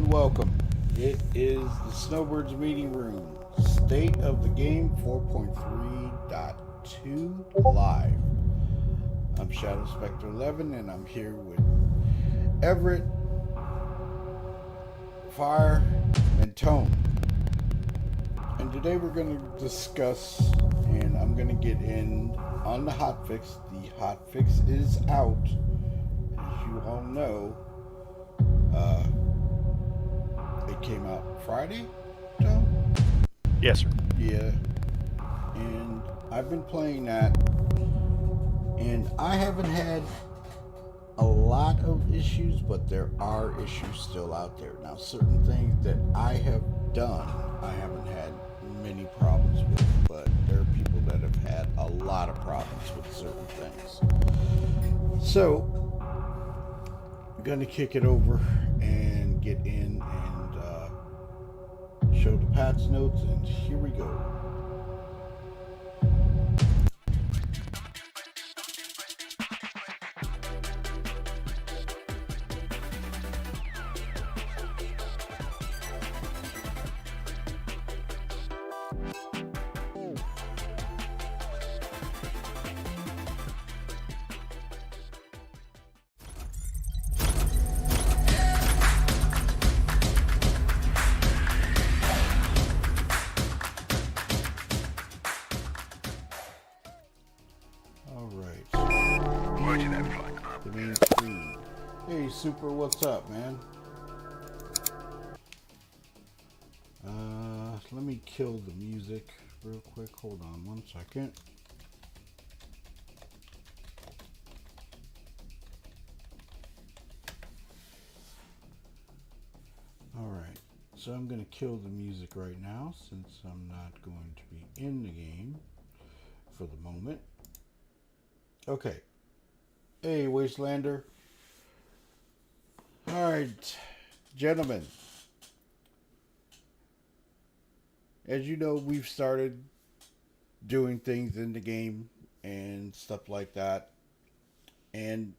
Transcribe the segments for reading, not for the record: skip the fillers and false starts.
welcome. It is the Snowbirds meeting room. State of the Game 4.3.2 live. I'm Shadow Spectre 11 and I'm here with Everett, Fire, and Tone. And today we're going to discuss, and I'm going to get in on the hotfix. The hotfix is out, as you all know. It came out Friday, Tom? Yes, sir. Yeah. And I've been playing that, and I haven't had a lot of issues, but there are issues still out there. Now, certain things that I have done, I haven't had many problems with, but there are people that have had a lot of problems with certain things. So, I'm going to kick it over and get in and show the patch notes, and here we go. The main screen. Hey, Super, what's up, man? Let me kill the music real quick. Hold on one second. Alright, so I'm going to kill the music right now since I'm not going to be in the game for the moment. Okay. Hey, Wastelander. Alright, gentlemen. As you know, we've started doing things in the game and stuff like that. And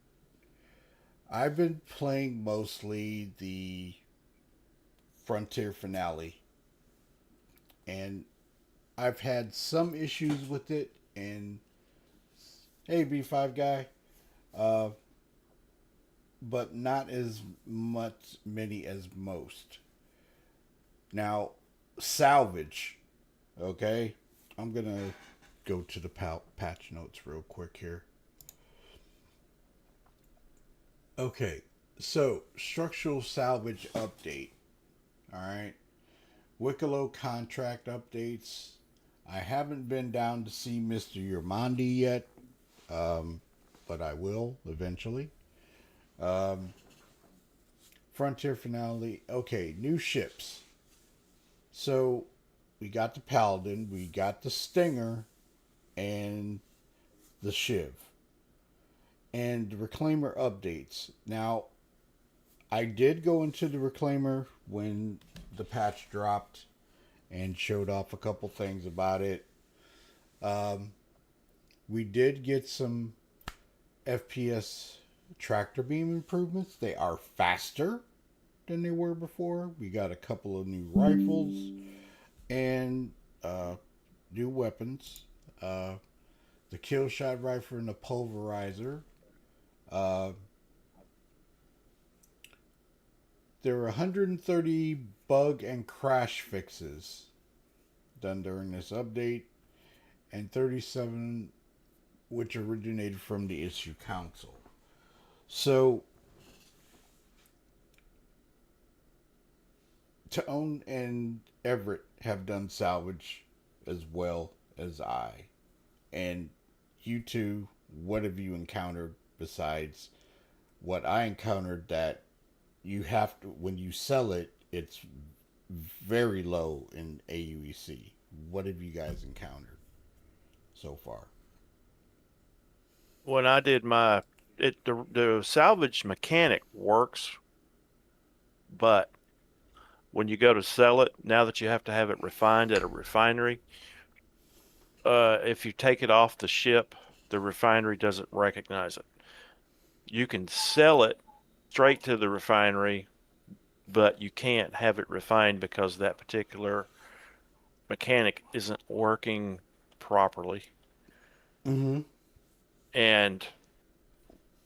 I've been playing mostly the Frontier finale. And I've had some issues with it. And hey, B5 guy. But not as many as most. Now, salvage. Okay, I'm gonna go to the patch notes real quick here. Okay, so structural salvage update. All right, Wicklow contract updates. I haven't been down to see Mr. Yermandi yet, but I will eventually. Frontier finale. Okay, new ships. So we got the Paladin, we got the Stinger, and the Shiv. And the Reclaimer updates. Now, I did go into the Reclaimer when the patch dropped and showed off a couple things about it. We did get some FPS tractor beam improvements. They are faster than they were before. We got a couple of new rifles and new weapons. The kill shot rifle and the pulverizer. There were 130 bug and crash fixes done during this update, and 37 which originated from the issue council. So, Tone and Everett have done salvage as well as I. And you two, what have you encountered besides what I encountered, that you have to, when you sell it, it's very low in AUEC. What have you guys encountered so far? When I did my, the salvage mechanic works, but when you go to sell it, now that you have to have it refined at a refinery, if you take it off the ship, the refinery doesn't recognize it. You can sell it straight to the refinery but you can't have it refined because that particular mechanic isn't working properly. Mm-hmm. And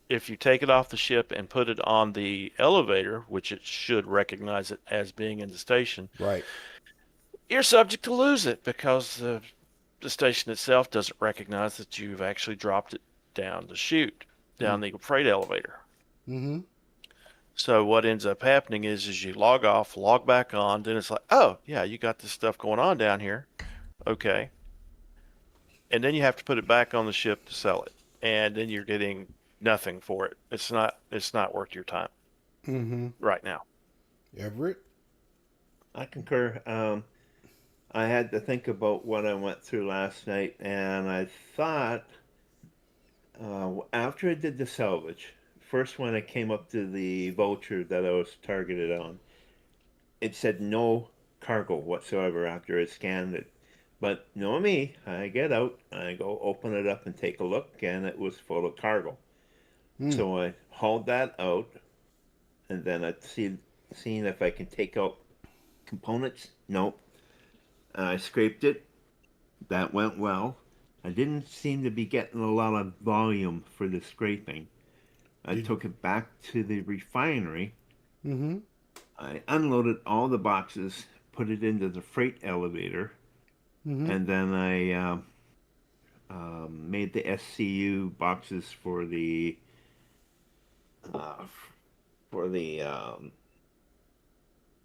if you take it off the ship and put it on the elevator, which it should recognize it as being in the station, Right. you're subject to lose it because the station itself doesn't recognize that you've actually dropped it down the chute, down the freight elevator. Mm-hmm. So what ends up happening is you log off, log back on, then it's like, oh yeah, you got this stuff going on down here. Okay. And then you have to put it back on the ship to sell it. And then you're getting nothing for it. It's not worth your time Mm-hmm. right now. Everett? I concur. I had to think about what I went through last night, and I thought after I did the salvage, first when I came up to the voucher that I was targeted on, it said no cargo whatsoever after I scanned it. But know me, I get out, I go open it up and take a look, and it was full of cargo. Mm. So I hauled that out, and then I seen if I can take out components. Nope. I scraped it. That went well. I didn't seem to be getting a lot of volume for the scraping. I Did- took it back to the refinery. Mm-hmm. I unloaded all the boxes, put it into the freight elevator, Mm-hmm. and then I made the SCU boxes uh, for the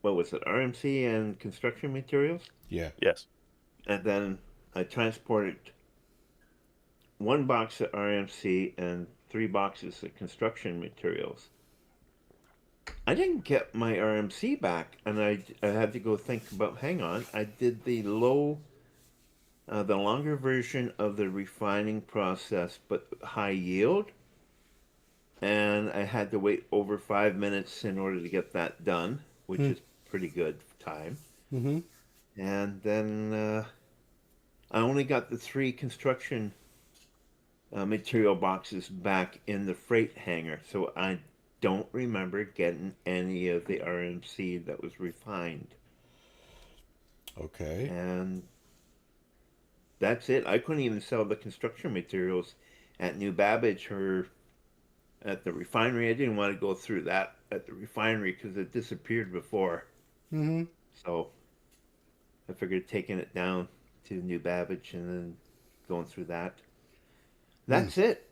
what was it, RMC and construction materials, Yeah. Yes. and then I transported one box of RMC and 3 boxes of construction materials. I didn't get my RMC back, and I had to go think about. Hang on, I did the longer version of the refining process, but high yield, and I had to wait over 5 minutes in order to get that done, which Hmm. is pretty good time. Mm-hmm. And then I only got the 3 construction material boxes back in the freight hangar, so I don't remember getting any of the RMC that was refined. Okay. And that's it. I couldn't even sell the construction materials at New Babbage or at the refinery. I didn't want to go through that at the refinery because it disappeared before. Mm-hmm. So I figured taking it down to New Babbage and then going through that. Mm. That's it.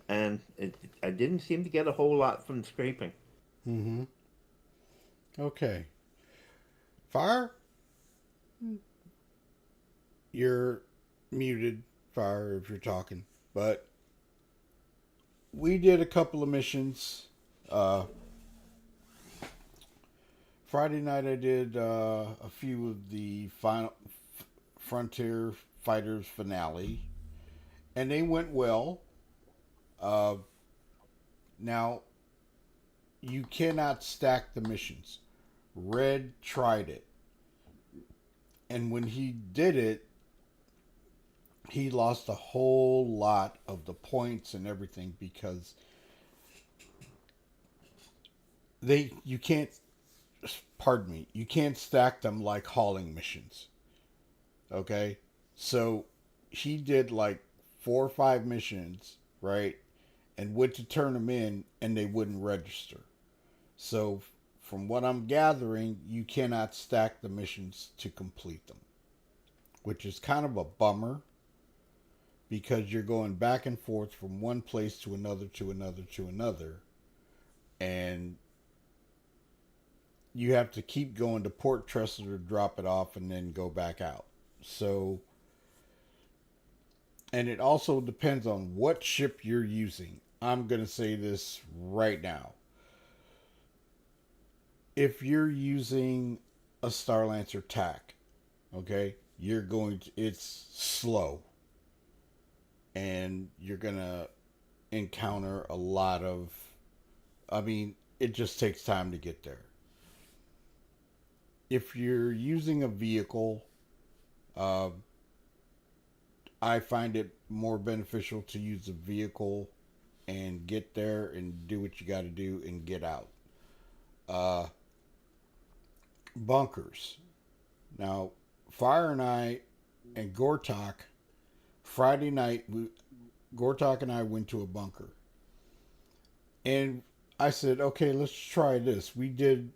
And I didn't seem to get a whole lot from scraping. Mm-hmm. Okay. Fire? You're muted, Fire, if you're talking. But we did a couple of missions. Friday night I did a few of the final Frontier Fighters finale, and they went well. Uh, now you cannot stack the missions. Red tried it, and when he did it, he lost a whole lot of the points and everything because you can't, pardon me, you can't stack them like hauling missions. Okay? So he did like 4 or 5 missions, right? And went to turn them in and they wouldn't register. So from what I'm gathering, you cannot stack the missions to complete them, which is kind of a bummer because you're going back and forth from one place to another to another to another, and you have to keep going to Port Tressler to drop it off and then go back out. So, and it also depends on what ship you're using. I'm going to say this right now. If you're using a Starlancer TAC, okay, it's slow. And you're going to encounter a lot of, it just takes time to get there. If you're using a vehicle, uh, I find it more beneficial to use a vehicle and get there and do what you got to do and get out. Uh, bunkers. Now, Fire and I and Gortok, Friday night, Gortok and I went to a bunker. And I said, okay, let's try this. We did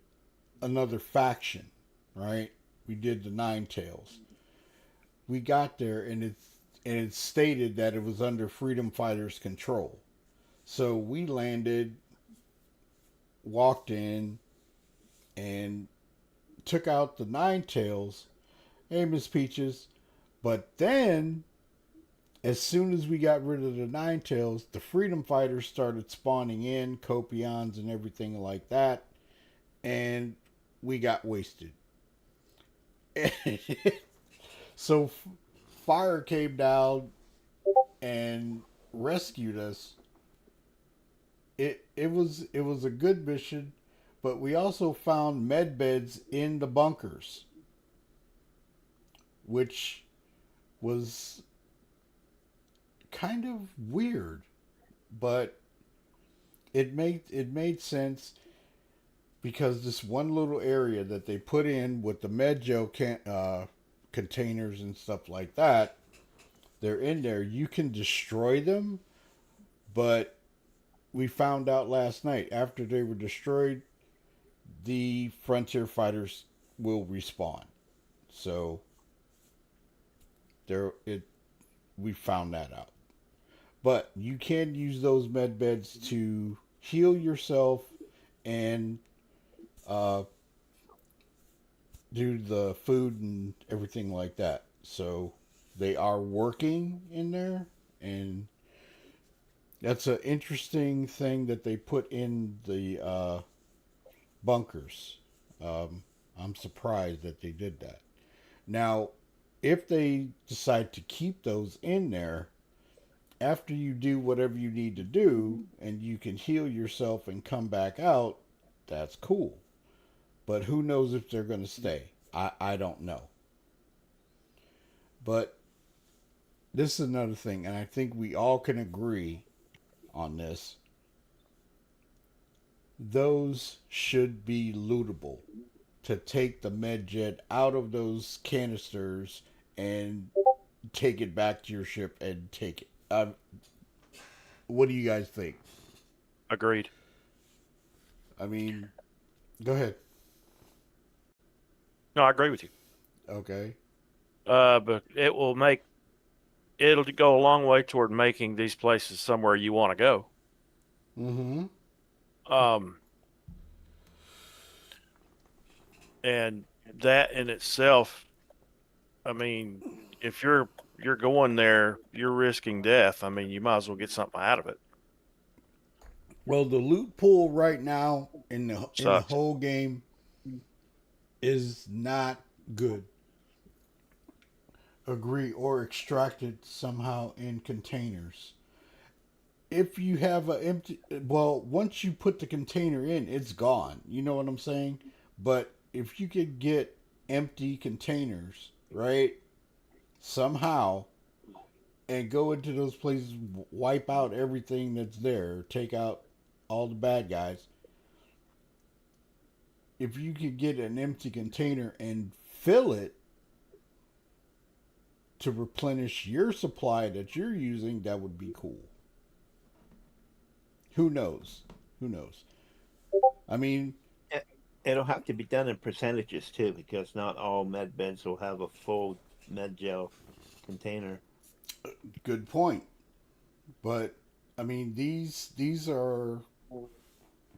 another faction, right? We did the Nine Tails. We got there, and it stated that it was under Freedom Fighters' control. So we landed, walked in, and took out the Nine Tails. Hey, Miss Peaches. But then, as soon as we got rid of the Nine Tails, the Freedom Fighters started spawning in, Copions and everything like that. And we got wasted. So Fire came down and rescued us. It was a good mission, but we also found med beds in the bunkers, which was kind of weird, but it made sense because this one little area that they put in with the medjo containers and stuff like that, they're in there. You can destroy them, but we found out last night after they were destroyed, the Frontier Fighters will respawn. So we found that out. But you can use those med beds to heal yourself and do the food and everything like that. So they are working in there, and that's an interesting thing that they put in the bunkers. I'm surprised that they did that. Now, if they decide to keep those in there, after you do whatever you need to do and you can heal yourself and come back out, that's cool. But who knows if they're going to stay? I don't know. But this is another thing, and I think we all can agree on this. Those should be lootable, to take the medjet out of those canisters and take it back to your ship and take it. What do you guys think? Agreed. I mean, go ahead. No, I agree with you. Okay. But it'll go a long way toward making these places somewhere you want to go. Mm-hmm. And that in itself, I mean, if you're going there, you're risking death. I mean, you might as well get something out of it. Well, the loot pool right now in the Sucks. whole game is not good. Agree, or extracted somehow in containers. If you have once you put the container in, it's gone. You know what I'm saying? But if you could get empty containers, right, somehow, and go into those places, wipe out everything that's there, take out all the bad guys. If you could get an empty container and fill it to replenish your supply that you're using, that would be cool. Who knows? Who knows? I mean, It'll have to be done in percentages too, because not all med beds will have a full med gel container. good point. But I mean, these are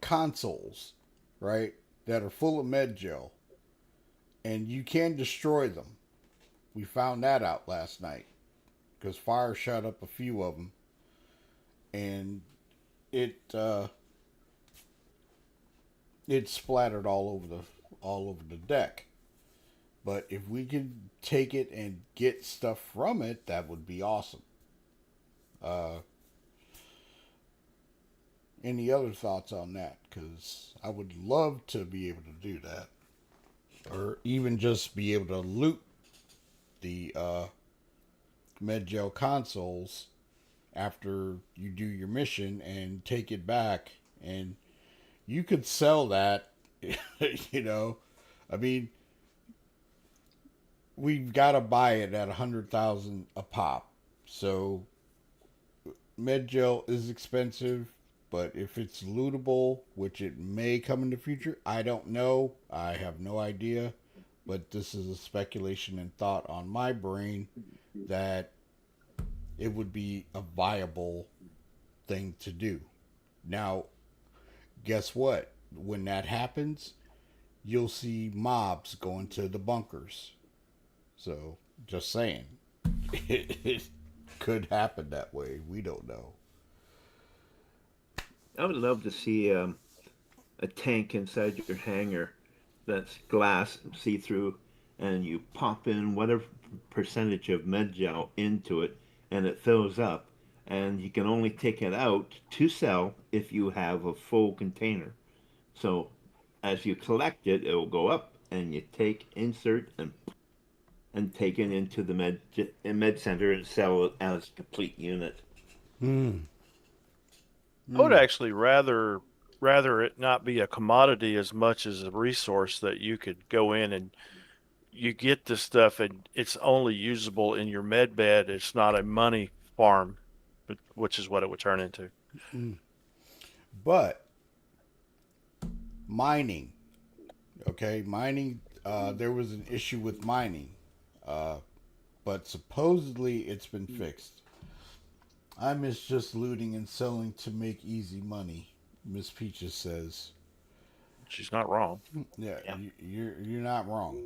consoles, right? That are full of med gel, and you can destroy them. We found that out last night because fire shot up a few of them, and it splattered all over the deck. But if we could take it and get stuff from it, that would be awesome. Any other thoughts on that? Because I would love to be able to do that, or even just be able to loot the Medgel consoles after you do your mission and take it back, and you could sell that. You know, I mean, we've got to buy it at 100,000 a pop. So med gel is expensive, but if it's lootable, which it may come in the future, I don't know. I have no idea. But this is a speculation and thought on my brain that it would be a viable thing to do. Now, guess what? When that happens, you'll see mobs going to the bunkers. So, just saying. It could happen that way. We don't know. I would love to see a tank inside your hangar that's glass, see through, and you pop in whatever percentage of med gel into it, and it fills up. And you can only take it out to sell if you have a full container. So as you collect it, it will go up, and you take, insert, and take it into the med center and sell it as a complete unit. Hmm. I would actually rather it not be a commodity as much as a resource that you could go in and you get this stuff and it's only usable in your med bed. It's not a money farm, which is what it would turn into. But mining, okay, mining. There was an issue with mining, but supposedly it's been fixed. I miss just looting and selling to make easy money. Miss Peaches says. She's not wrong. Yeah, you're not wrong.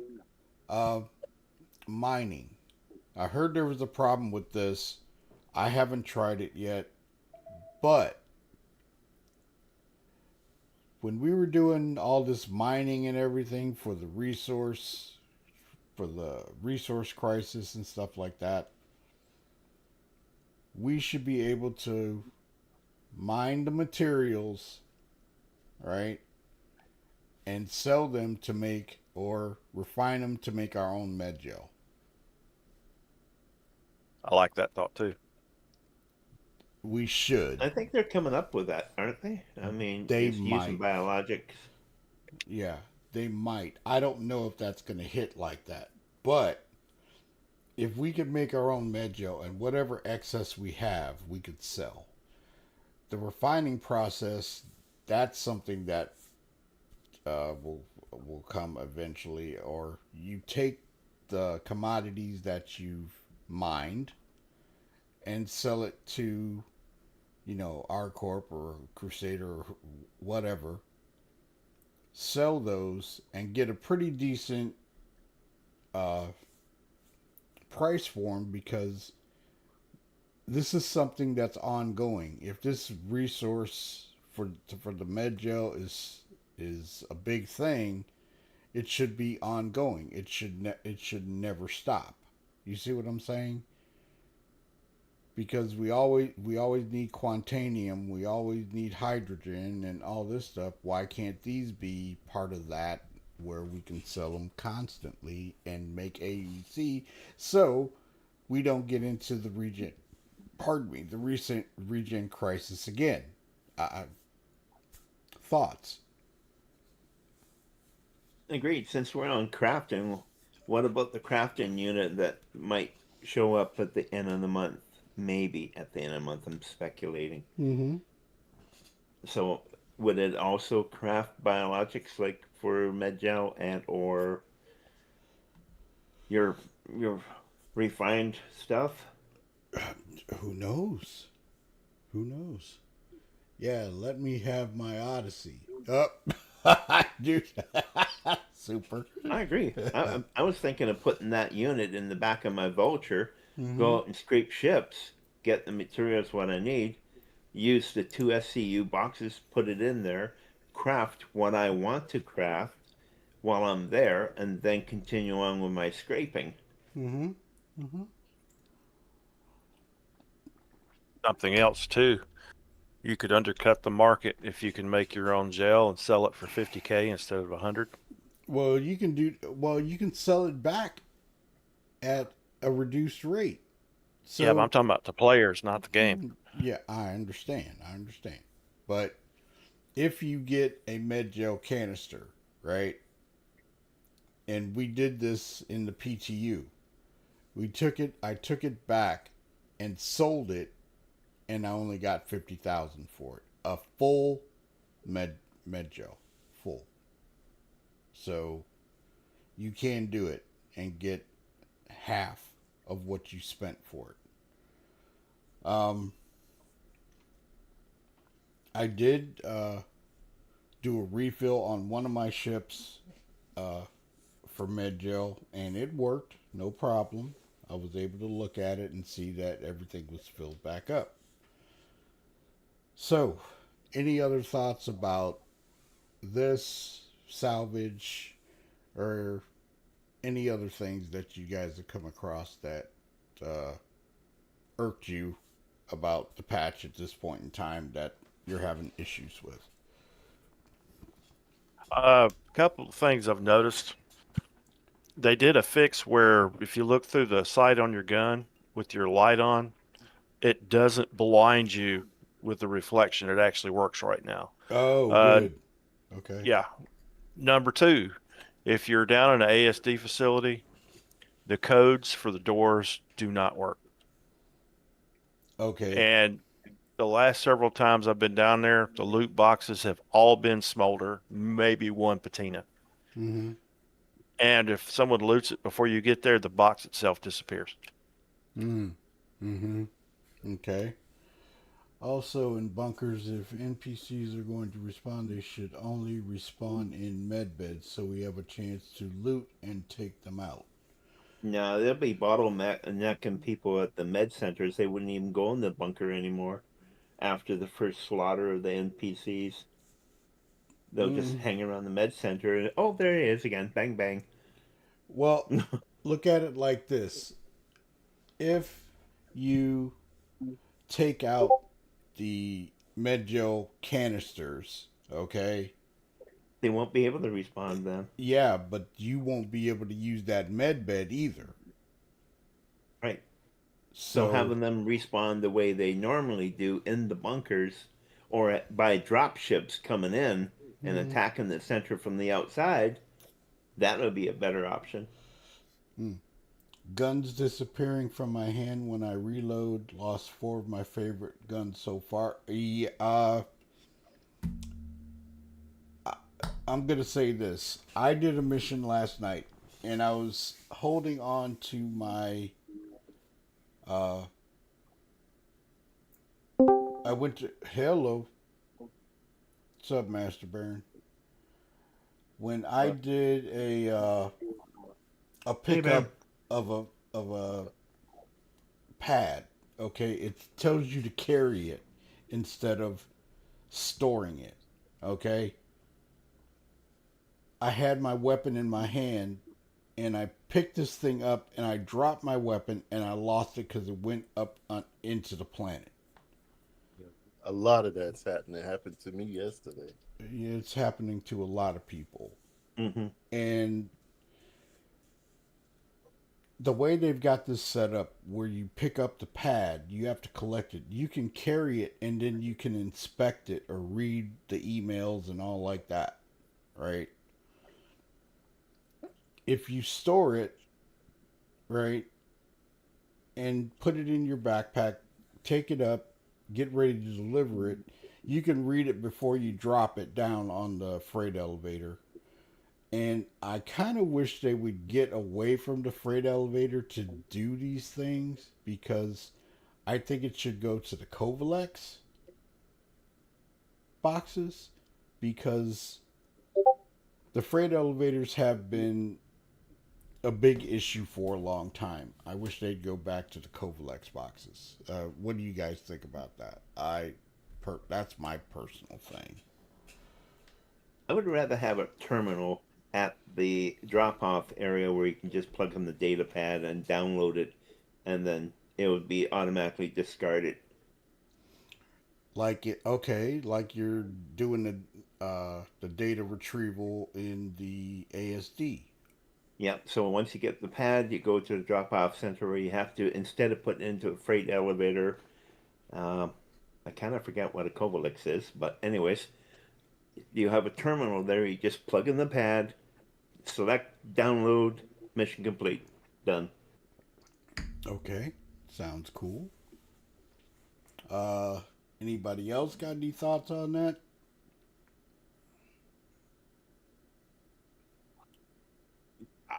Uh, Mining. I heard there was a problem with this. I haven't tried it yet, but when we were doing all this mining and everything for the resource crisis and stuff like that, we should be able to mine the materials, right? And sell them to make or refine them to make our own med gel. I like that thought too. We should. I think they're coming up with that, aren't they? I mean, They just might. using biologics. Yeah, they might. I don't know if that's going to hit like that. But if we could make our own med gel and whatever excess we have, we could sell. The refining process, that's something that will come eventually. Or you take the commodities that you've mined and sell it to, R Corp or Crusader or whatever. Sell those and get a pretty decent price for them, because this is something that's ongoing. If this resource for the med gel is a big thing, it should be ongoing. It should never stop. You see what I'm saying? Because we always need quantanium, we always need hydrogen and all this stuff. Why can't these be part of that, where we can sell them constantly and make AEC, so we don't get into the recent regen crisis again? Thoughts? Agreed. Since we're on crafting, what about the crafting unit that might show up at the end of the month? Maybe at the end of the month, I'm speculating. Mm-hmm. So would it also craft biologics like for MedGel and or your refined stuff? Who knows? Who knows? Yeah, let me have my Odyssey. Dude. Super. I agree. I was thinking of putting that unit in the back of my Vulture, go out and scrape ships, get the materials what I need, use the 2 SCU boxes, put it in there, craft what I want to craft while I'm there, and then continue on with my scraping. Mm-hmm. Mm-hmm. Something else too. You could undercut the market if you can make your own gel and sell it for $50K instead of $100. Well, you can sell it back at a reduced rate. So, Yeah, but I'm talking about the players, not the game. Yeah, I understand. But if you get a med gel canister, right, and we did this in the PTU. I took it back and sold it, and I only got 50,000 for it. A full med gel, full. So you can do it and get half of what you spent for it. I did do a refill on one of my ships for med gel, and it worked, no problem. I was able to look at it and see that everything was filled back up. So, any other thoughts about this salvage or any other things that you guys have come across that irked you about the patch at this point in time that you're having issues with? A couple of things I've noticed. They did a fix where if you look through the sight on your gun with your light on, it doesn't blind you with the reflection. It actually works right now. Oh, Uh, good. Okay. yeah. Number two, if you're down in an ASD facility, the codes for the doors do not work. Okay. And the last several times I've been down there, the loot boxes have all been smolder, maybe one patina. Mm-hmm. And if someone loots it before you get there, the box itself disappears. Mm-hmm. Okay. Also, in bunkers, if NPCs are going to respawn, they should only respawn in medbeds so we have a chance to loot and take them out. No, there'll be bottlenecking people at the med centers. They wouldn't even go in the bunker anymore after the first slaughter of the NPCs. They'll just hang around the med center and, oh, there he is again. Bang, bang. Well, look at it like this. If you take out the medgel canisters, okay? They won't be able to respond then. Yeah, but you won't be able to use that med bed either. Right. So So having them respawn the way they normally do in the bunkers or by drop ships coming in and attacking the center from the outside, that would be a better option. guns disappearing from my hand when I reload. Lost 4 of my favorite guns so far. Yeah, I'm gonna say this. I did a mission last night, and I was holding on to my. I went to hello. What's up, Master Baron? When I did a pickup of a pad, okay, it tells you to carry it instead of storing it, okay. I had my weapon in my hand, and I picked this thing up, and I dropped my weapon, and I lost it because it went up into the planet. A lot of that's happening. It happened to me yesterday. It's happening to a lot of people. Mm-hmm. And the way they've got this set up, where you pick up the pad, you have to collect it. You can carry it, and then you can inspect it or read the emails and all like that, right? If you store it, right, and put it in your backpack, take it up, get ready to deliver it, you can read it before you drop it down on the freight elevator. And I kind of wish they would get away from the freight elevator to do these things, because I think it should go to the Covalex boxes, because the freight elevators have been a big issue for a long time. I wish they'd go back to the Covalex boxes. What do you guys think about that? That's my personal thing. I would rather have a terminal at the drop-off area where you can just plug in the data pad and download it, and then it would be automatically discarded. Like you're doing the data retrieval in the ASD. Yeah, so once you get the pad, you go to the drop-off center where you have to, instead of putting it into a freight elevator, I kind of forget what a Covalex is, but anyways, you have a terminal there, you just plug in the pad, select, download, mission complete. Done. Okay, sounds cool. Anybody else got any thoughts on that?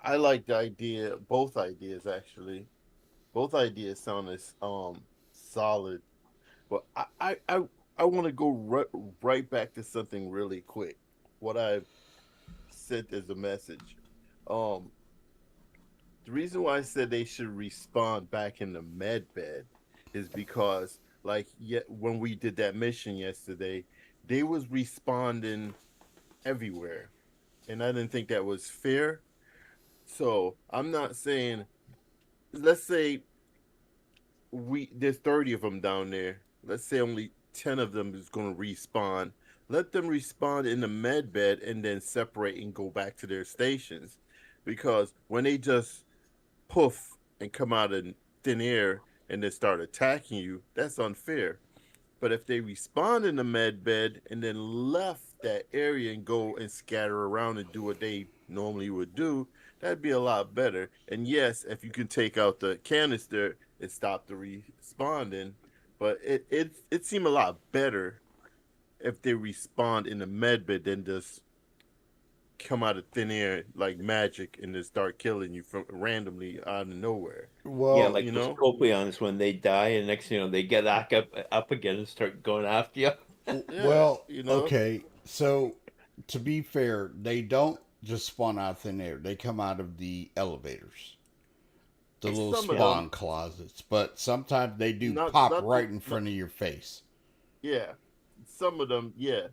I like the idea, both ideas actually. Both ideas sound as solid. But I want to go right back to something really quick. What I sent as a message. Um, the reason why I said they should respawn back in the med bed is because, like, when we did that mission yesterday, they was responding everywhere, and I didn't think that was fair. So I'm not saying, let's say there's 30 of them down there. Let's say only 10 of them is going to respawn. Let them respawn in the med bed and then separate and go back to their stations, because when they just poof and come out of thin air and then start attacking you, that's unfair. But if they respawn in the med bed and then left that area and go and scatter around and do what they normally would do, that'd be a lot better. And yes, if you can take out the canister and stop the respawning, but it seemed a lot better if they respawn in the med bed than just come out of thin air like magic and just start killing you from randomly out of nowhere. Well, Yeah, like you the know? Scorpions when they die, and next thing you know, they get back up again and start going after you. Yeah, well, you know? okay. So, to be fair, they don't just spawn out of thin air. They come out of the elevators, the little Some of spawn them, closets. But sometimes they do not pop not right the in not, front of your face. yeah. Some of them, yeah.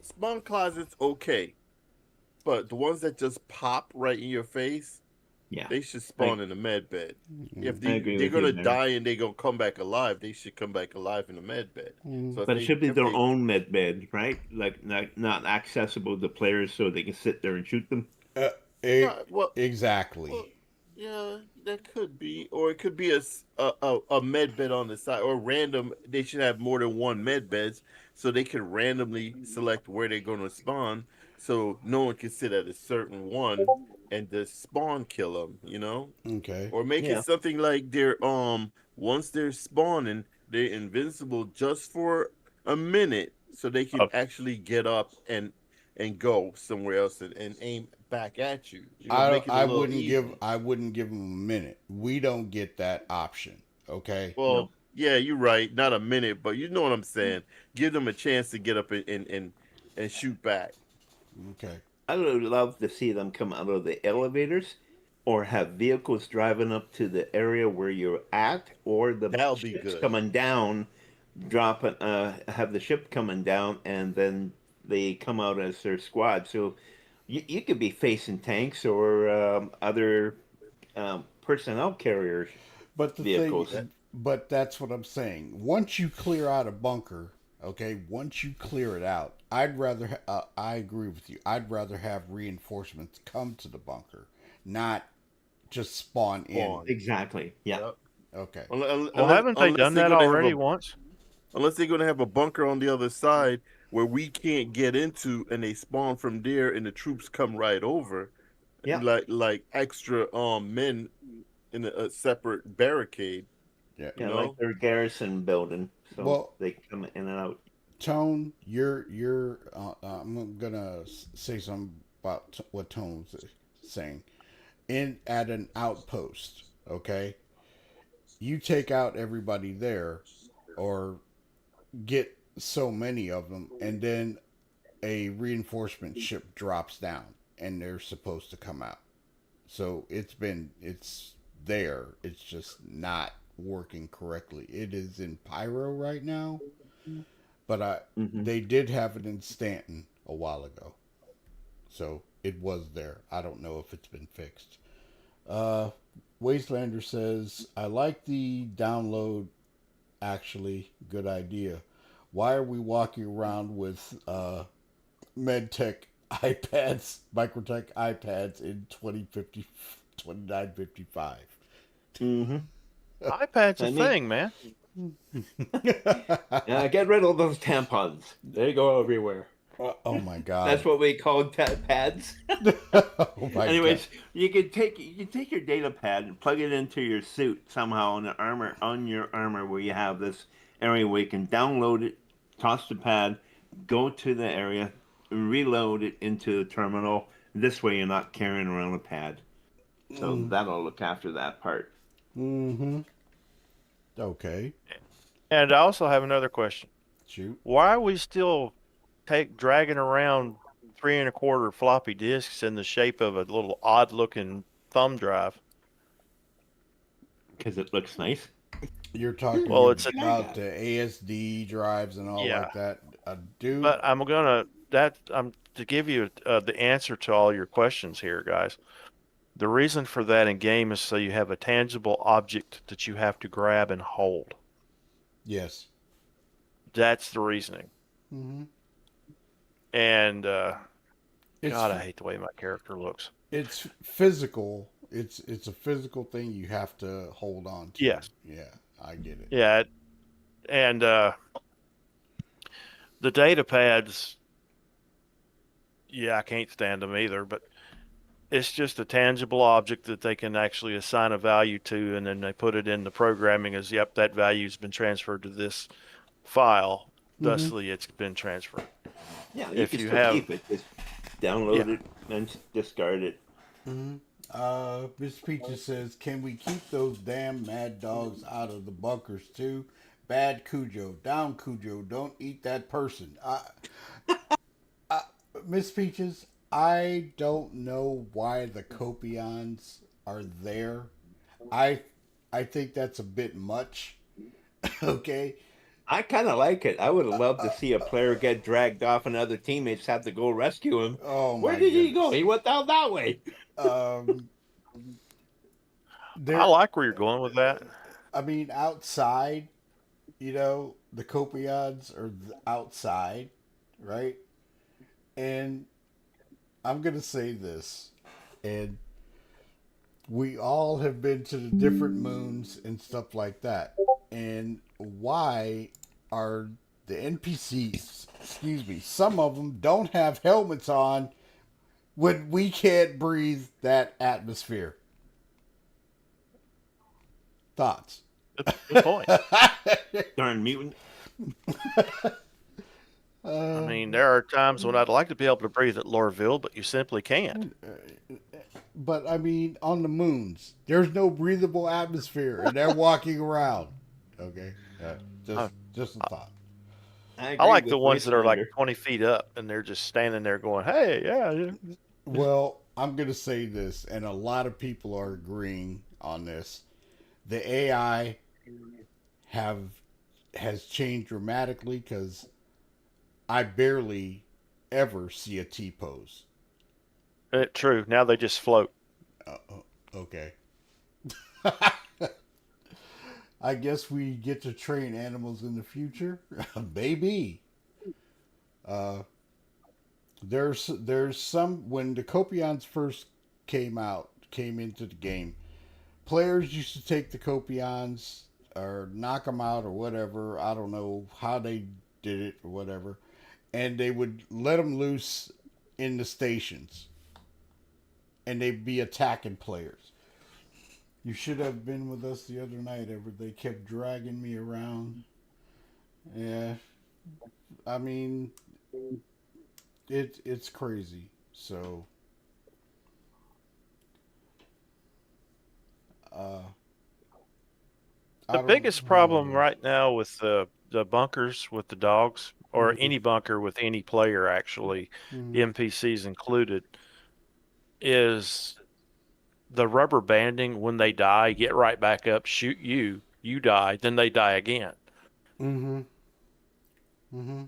Spawn closets, okay. But the ones that just pop right in your face, Yeah, they should I spawn in the med bed. If I agree they're with you gonna there. die and they're gonna come back alive, they should come back alive in the med bed. Mm. So But it should be if their they own med bed, right? Like not accessible to players so they can sit there and shoot them. Uh, e- not well, well, exactly. yeah, that could be, or it could be a med bed on the side, or random. They should have more than one med beds, so they can randomly select where they're going to spawn, so no one can sit at a certain one and just spawn kill them. Okay. Or make it Yeah. something like they're once they're spawning, they're invincible just for a minute, so they can Uh, actually get up and go somewhere else and aim back at you. Make it a I little wouldn't give easy. I wouldn't give them a minute. We don't get that option. Okay. No. Well, yeah, you're right. Not a minute, but you know what I'm saying. Give them a chance to get up and shoot back. Okay. I would love to see them come out of the elevators or have vehicles driving up to the area where you're at, or the That'll be ships good. coming down, have the ship coming down, and then they come out as their squad. So you could be facing tanks or other personnel carriers But the thing, vehicles. That but that's what I'm saying. Once you clear out a bunker, okay, once you clear it out, I agree with you. I'd rather have reinforcements come to the bunker, not just spawn in. spawn. Exactly. Yeah. Yep. Okay. well, haven't they Unless done they're that gonna have already a once? unless they're gonna have a bunker on the other side where we can't get into, and they spawn from there, and the troops come right over, Yeah. like extra men in a separate barricade. Yeah. You Yeah, like know, their garrison building, so Well, they come in and out. Tone, you're. I'm gonna say something about what Tone's saying. In at an outpost, okay, you take out everybody there, or get so many of them, and then a reinforcement ship drops down, and they're supposed to come out. So it's there. It's just not working correctly. It is in Pyro right now, but Hmm. they did have it in Stanton a while ago, so it was there. I don't know if it's been fixed. Uh, Wastelander says, I like the download. Actually, good idea. Why are we walking around with MedTech iPads, Microtech iPads in 2050, 2955? Hmm. iPad's a I mean, thing, man. get rid of those tampons. They go everywhere. Oh my god. That's what we call pads. Oh my Anyways, god. you can take your data pad and plug it into your suit somehow on your armor where you have this area where you can download it, toss the pad, go to the area, reload it into the terminal. This way, you're not carrying around a pad. So that'll look after that part. Mm-hmm. Okay. And I also have another question. Shoot. Why are we still dragging around 3 1/4 floppy disks in the shape of a little odd looking thumb drive? Because it looks nice. You're talking Well, it's a about the ASD drives and all yeah, like that. Dude, but I'm to give you the answer to all your questions here, guys. The reason for that in game is so you have a tangible object that you have to grab and hold. yes. That's the reasoning. Mm-hmm. And It's God, I hate the way my character looks. it's physical. It's a physical thing you have to hold on to. Yes. Yeah, I get it. Yeah, and the data pads, yeah, I can't stand them either, but it's just a tangible object that they can actually assign a value to, and then they put it in the programming as, yep, that value's been transferred to this file. Mm-hmm. Thusly, it's been transferred. Yeah, you If can you still have, keep it. Just download yeah, it and discard it. Mm-hmm. Miss Peaches says, "Can we keep those damn mad dogs out of the bunkers too? Bad Cujo, down Cujo. Don't eat that person." Miss Peaches, I don't know why the copions are there. I I think that's a bit much. Okay. I kind of like it. I would have loved to see a player get dragged off and other teammates have to go rescue him. Oh Where my did he go? goodness. He went down that way. Um, I there. like where you're going with that. I mean, outside, the copions are outside, right? And I'm gonna say this, and we all have been to the different moons and stuff like that. And why are the NPCs, excuse me, some of them don't have helmets on when we can't breathe that atmosphere? Thoughts? Good point. Darn mutant. I uh, mean, there are times when I'd like to be able to breathe at Lorville, but you simply can't. but I mean, on the moons, there's no breathable atmosphere, and they're walking around. Okay, I, just a thought. I I agree like the with ones that are like Wastelander. 20 feet up and they're just standing there going, hey, yeah, yeah. Well, I'm gonna say this, and a lot of people are agreeing on this. The AI have has changed dramatically because I barely ever see a T pose. True. Now they just float. Okay. I guess we get to train animals in the future. Maybe. Uh, there's some when the Copions first came into the game. Players used to take the Copions or knock them out or whatever. I don't know how they did it or whatever, and they would let them loose in the stations, and they'd be attacking players. You should have been with us the other night, ever. They kept dragging me around. Yeah, I mean, it's crazy. So, uh, I The don't. biggest problem right now with the bunkers with the dogs, or Mm-hmm. any bunker with any player, actually, NPCs included, is the rubber banding. When they die, get right back up, shoot you, you die, then they die again. Mm-hmm. Mm-hmm.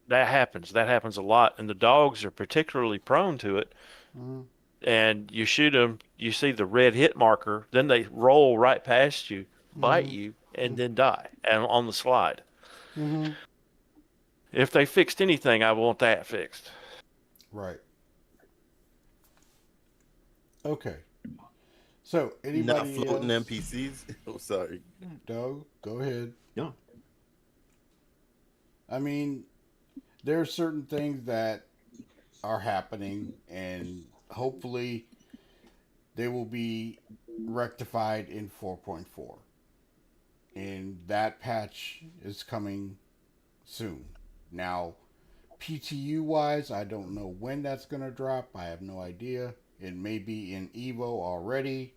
That happens. That happens a lot. And the dogs are particularly prone to it. Mm-hmm. And you shoot them, you see the red hit marker, then they roll right past you, bite Mm-hmm. you, and then die and on the slide. Mm-hmm. If they fixed anything, I want that fixed. Right. Okay. So, Not anybody floating else? NPCs. Oh, sorry. Doug, go ahead. No. I mean, there are certain things that are happening, and hopefully they will be rectified in 4.4. And that patch is coming soon. Now, PTU wise, I don't know when that's going to drop. I have no idea. It may be in Evo already.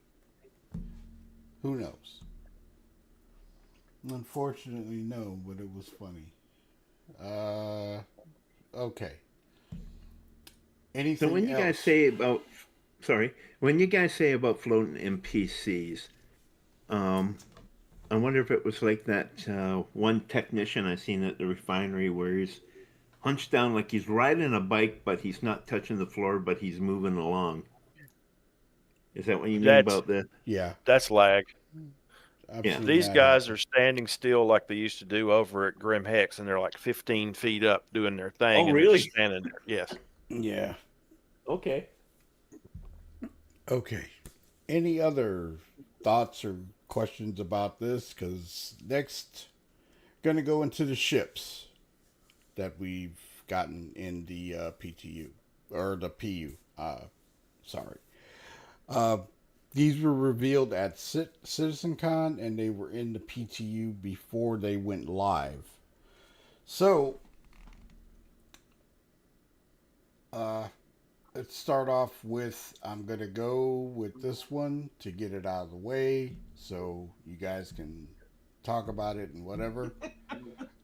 Who knows? Unfortunately, no, but it was funny. Okay. So when Anything you guys else? say about, sorry, when you guys say about floating NPCs, um, I wonder if it was like that one technician I seen at the refinery where he's hunched down like he's riding a bike, but he's not touching the floor, but he's moving along. Is that what you mean That's about the? Yeah, that's lag. I've Yeah. seen These that guys happen. are standing still like they used to do over at Grim Hex, and they're like 15 feet up doing their thing, Oh, and they're just really? standing there. Yes. Yeah. Okay. Okay. Any other thoughts or questions about this? Because next, going to go into the ships that we've gotten in the PTU or the PU. Sorry. Uh, these were revealed at CitizenCon and they were in the PTU before they went live. So, uh, let's start off with I'm going to go with this one to get it out of the way so you guys can talk about it and whatever.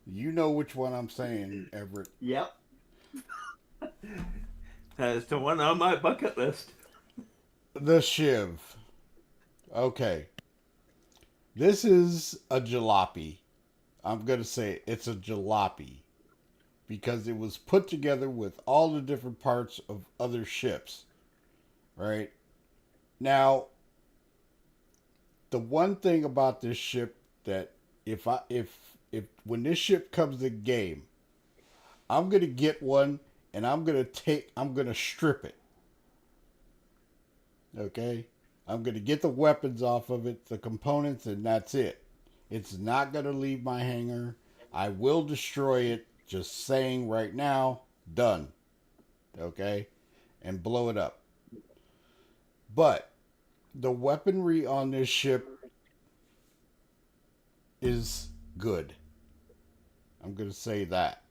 You know which one I'm saying, Everett. Yep. That's the one on my bucket list. The Shiv. Okay. This is a jalopy. I'm going to say it's a jalopy because it was put together with all the different parts of other ships, right? Now, the one thing about this ship that if when this ship comes in game, I'm going to get one and I'm going to strip it. Okay? I'm going to get the weapons off of it, the components, and that's it. It's not going to leave my hangar. I will destroy it. Just saying right now, done. Okay? And blow it up. But the weaponry on this ship is good. I'm going to say that.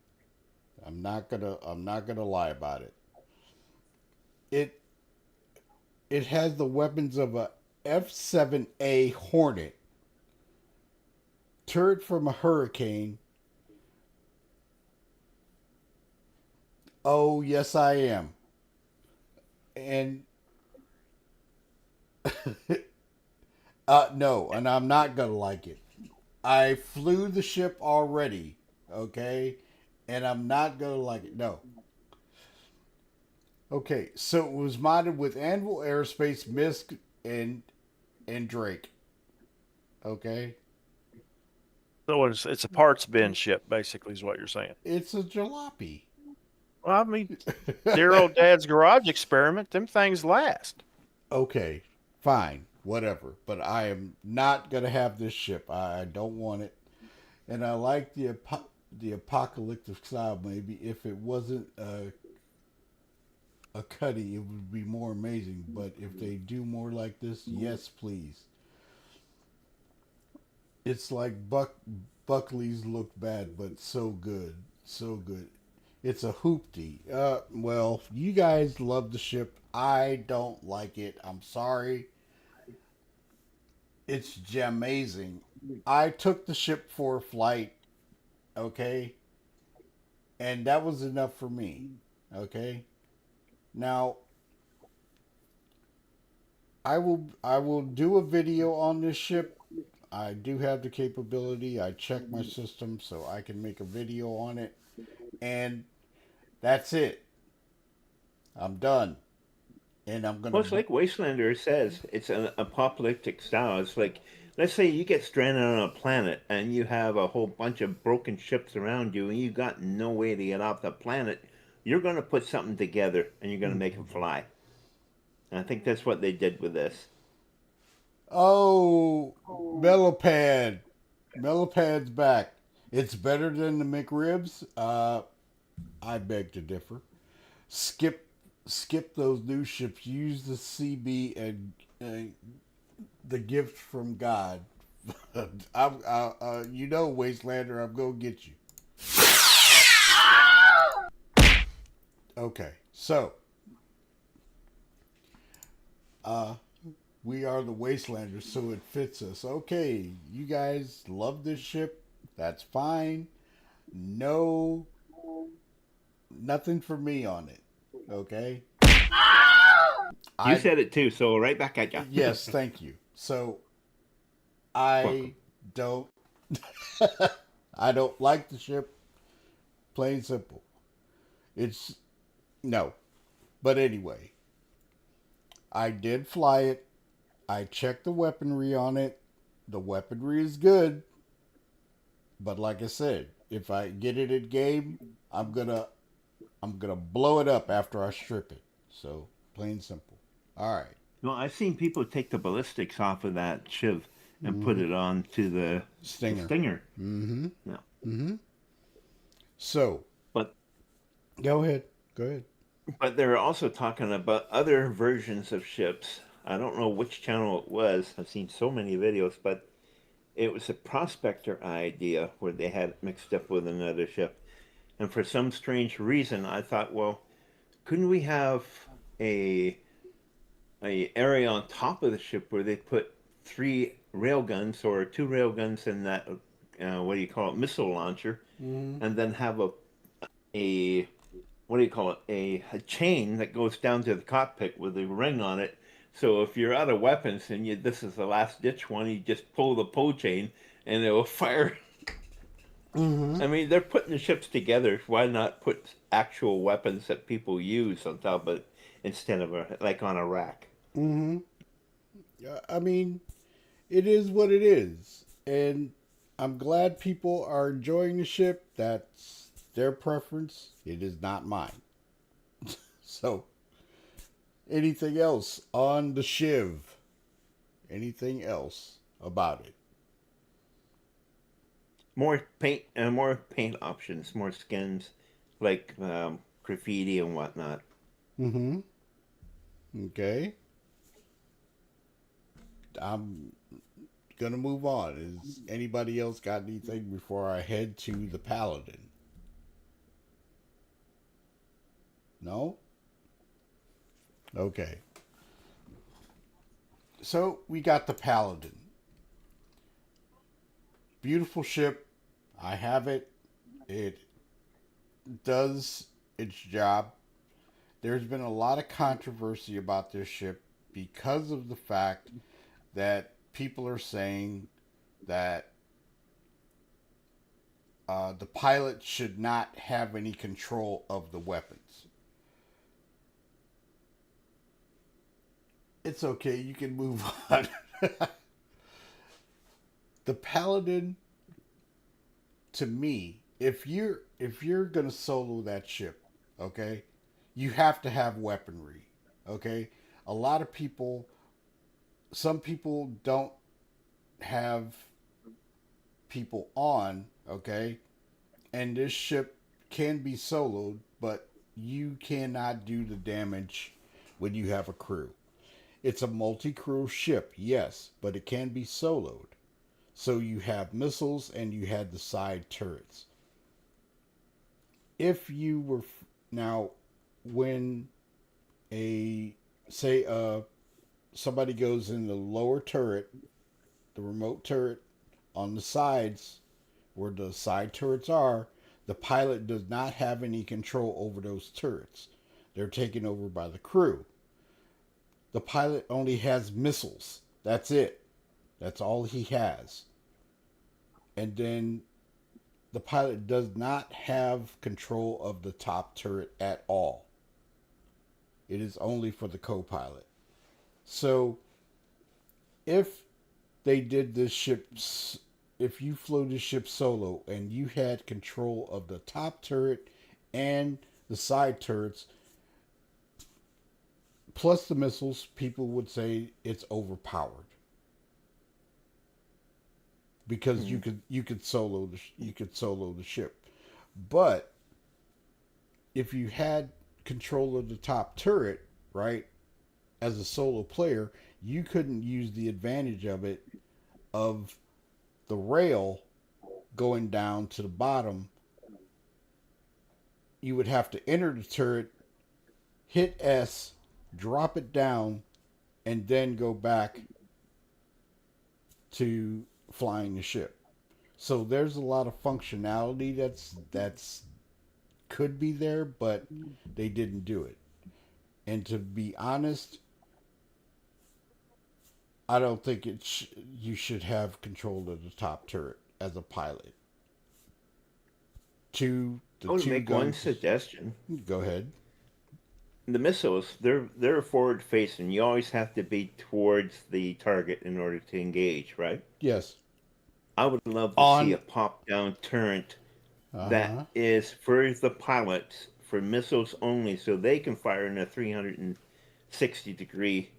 I'm not going to lie about it. It it has the weapons of a F7A Hornet, turret from a Hurricane. Oh, yes, I am. And no, and I'm not gonna like it. I flew the ship already, okay, and I'm not gonna like it. No. Okay, so it was modded with Anvil Aerospace, Misk, and Drake. Okay, So it's a parts bin ship, basically, is what you're saying. it's a jalopy. Well, I mean, dear old dad's garage experiment, them things last. Okay, fine, whatever. But I am not gonna have this ship. I don't want it. And I like the apocalyptic style. Maybe if it wasn't a cutty, it would be more amazing. But if they do more like this, yes, please. It's like Buckley's look bad, but so good, so good. It's a hoopty. Well, you guys love the ship. I don't like it. I'm sorry. It's amazing. I took the ship for a flight, okay, and that was enough for me, okay. Now I will do a video on this ship. I do have the capability. I checked my system so I can make a video on it, and that's it. I'm done, and I'm Well, gonna. it's like Wastelander says, it's an apocalyptic style. It's like, let's say you get stranded on a planet and you have a whole bunch of broken ships around you and you got no way to get off the planet. You're going to put something together and you're going to make it fly. And I think that's what they did with this. Oh, Mellopad, Mellopad's back. It's better than the McRibs. I beg to differ. Skip those new ships. Use the CB and the gift from God. You know, Wastelander, I'm gonna get you. Okay, so we are the Wastelanders, so it fits us. Okay, you guys love this ship. That's fine. No, nothing for me on it. Okay. You I said it too, so right back at you. Yes, thank you. So I Welcome. don't I don't like the ship. Plain simple. It's no. But anyway, I did fly it. I checked the weaponry on it. The weaponry is good. But like I said, if I get it in game, I'm gonna blow it up after I strip it. So plain simple. All right. Well, I've seen people take the ballistics off of that shiv and put Mm-hmm. it on to the Stinger. stinger. Mm-hmm. No. Mm-hmm. So But go ahead. Go ahead. they're also talking about other versions of ships. I don't know which channel it was. I've seen so many videos, but it was a prospector idea where they had it mixed up with another ship. And for some strange reason, I thought, well, couldn't we have a area on top of the ship where they put 3 railguns or 2 railguns in that what do you call it, missile launcher, Mm-hmm. and then have a what do you call it, a chain that goes down to the cockpit with a ring on it. So if you're out of weapons and this is the last ditch one, you just pull the pull chain and it will fire. Mm-hmm. I mean, they're putting the ships together. Why not put actual weapons that people use on top of it instead of like on a rack? Mm-hmm. I mean, it is what it is, and I'm glad people are enjoying the ship. That's their preference. It is not mine. So, anything else on the shiv? Anything else about it? More paint options, more skins, like graffiti and whatnot. Mm-hmm. Okay. I'm gonna move on. Is anybody else got anything before I head to the Paladin? No? Okay. So we got the Paladin. Beautiful ship. I have it. It does its job. There's been a lot of controversy about this ship because of the fact that people are saying that the pilot should not have any control of the weapons. It's okay, you can move on. The Paladin, to me, if you're gonna solo that ship, okay, you have to have weaponry. Okay, a lot of people, some people don't have people on. Okay, and this ship can be soloed, but you cannot do the damage when you have a crew. It's a multi-crew ship, yes, but it can be soloed. So you have missiles and you had the side turrets. If you were now, when a say somebody goes in the lower turret, the remote turret on the sides where the side turrets are, the pilot does not have any control over those turrets. They're taken over by the crew. The pilot only has missiles. That's it. That's all he has. And then the pilot does not have control of the top turret at all. It is only for the co-pilot. So if they did this ship, if you flew this ship solo and you had control of the top turret and the side turrets, plus the missiles, people would say it's overpowered because you could solo the ship. But if you had control of the top turret, right, as a solo player, you couldn't use the advantage of it, of the rail going down to the bottom. You would have to enter the turret, hit S, drop it down, and then go back to flying the ship. So there's a lot of functionality that's could be there, but they didn't do it. And to be honest, I don't think you should have control of the top turret as a pilot. I want to make one Guns. suggestion. Go ahead. The missiles, they're forward facing. You always have to be towards the target in order to engage, right? Yes. I would love to see a pop down turret that is for the pilots, for missiles only, so they can fire in a 360-degree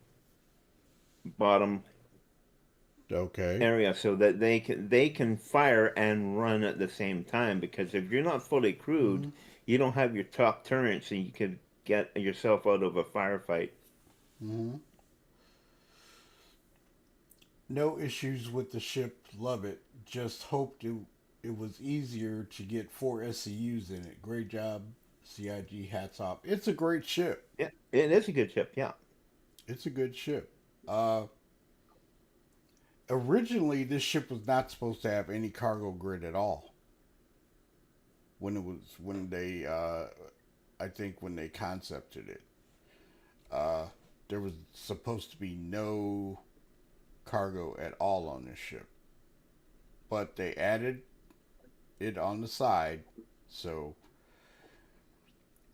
bottom area, so that they can fire and run at the same time. Because if you're not fully crewed, you don't have your top turret, so you could get yourself out of a firefight. No issues with the ship. Love it. Just hoped it was easier to get 4 SCUs in it. Great job, CIG. Hats off. It's a great ship. Yeah, it is a good ship. Yeah, it's a good ship. Originally, this ship was not supposed to have any cargo grid at all. When they concepted it, there was supposed to be no cargo at all on this ship, but they added it on the side, so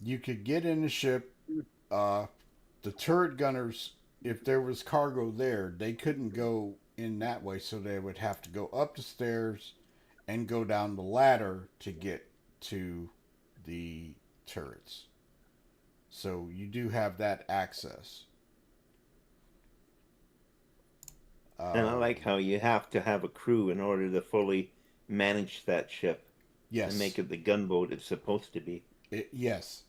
you could get in the ship. The turret gunners, if there was cargo there, they couldn't go in that way, so they would have to go up the stairs and go down the ladder to get to the turrets. So you do have that access. and I like how you have to have a crew in order to fully manage that ship. Yes. And make it the gunboat it's supposed to be. Yes.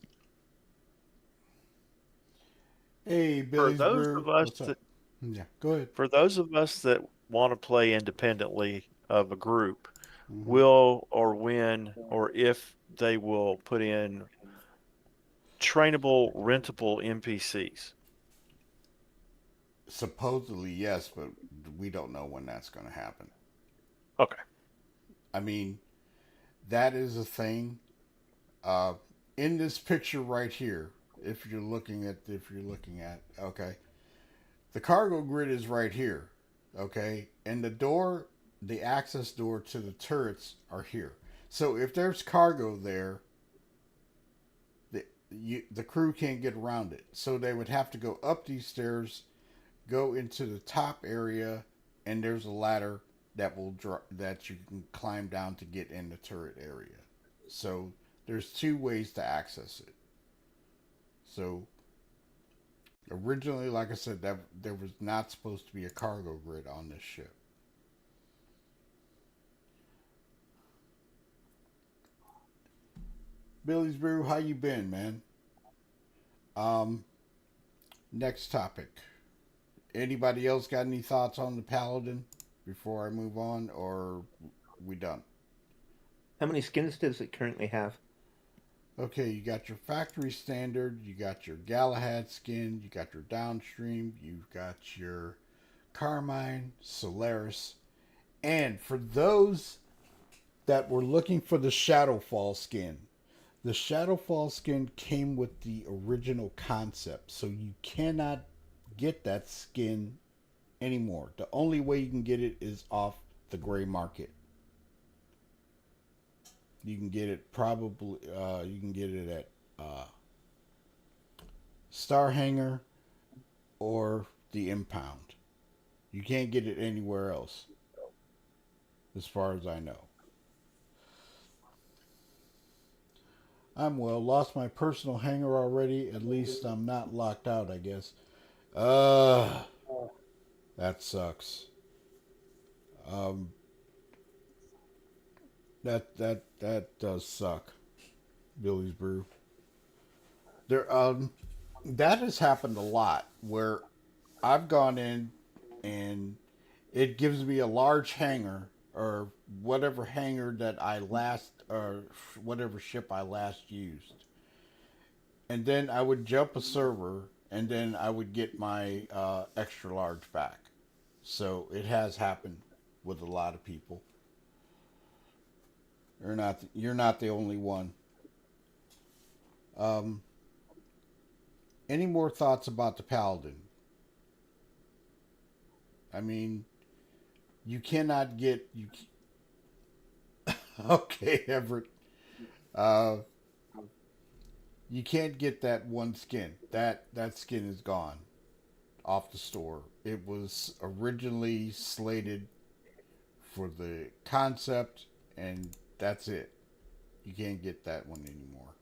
Hey, Billy's Brew. What's up? Yeah, go ahead. For those of us that want to play independently of a group, will or when or if they will put in trainable, rentable NPCs? Supposedly, yes, but we don't know when that's going to happen. Okay. I mean, that is a thing. In this picture right here, if you're looking at, okay, the cargo grid is right here, okay, and the access door to the turrets are here. So if there's cargo there, the crew can't get around it. So they would have to go up these stairs, go into the top area, and there's a ladder that you can climb down to get in the turret area. So there's 2 ways to access it. So originally, like I said, that there was not supposed to be a cargo grid on this ship. Billy's Brew, how you been, man? Next topic. Anybody else got any thoughts on the Paladin before I move on, or we done? How many skins does it currently have? Okay, you got your factory standard, you got your Galahad skin, you got your downstream, you've got your Carmine, Solaris, and for those that were looking for the Shadowfall skin, the Shadowfall skin came with the original concept, so you cannot get that skin anymore. The only way you can get it is off the gray market. You can get it at Star Hanger or the Impound. You can't get it anywhere else, as far as I know. I'm well. Lost my personal hanger already. At least I'm not locked out, I guess. That sucks. That does suck. Billy's Brew. There, that has happened a lot where I've gone in and it gives me a large hangar or whatever hangar that I last or whatever ship I last used, and then I would jump a server and then I would get my extra large back. So it has happened with a lot of people. You're not the only one. Um, any more thoughts about the Paladin? I mean, you cannot get you. Okay, Everett. Uh, you can't get that one skin. That skin is gone off the store. It was originally slated for the concept, and that's it. You can't get that one anymore.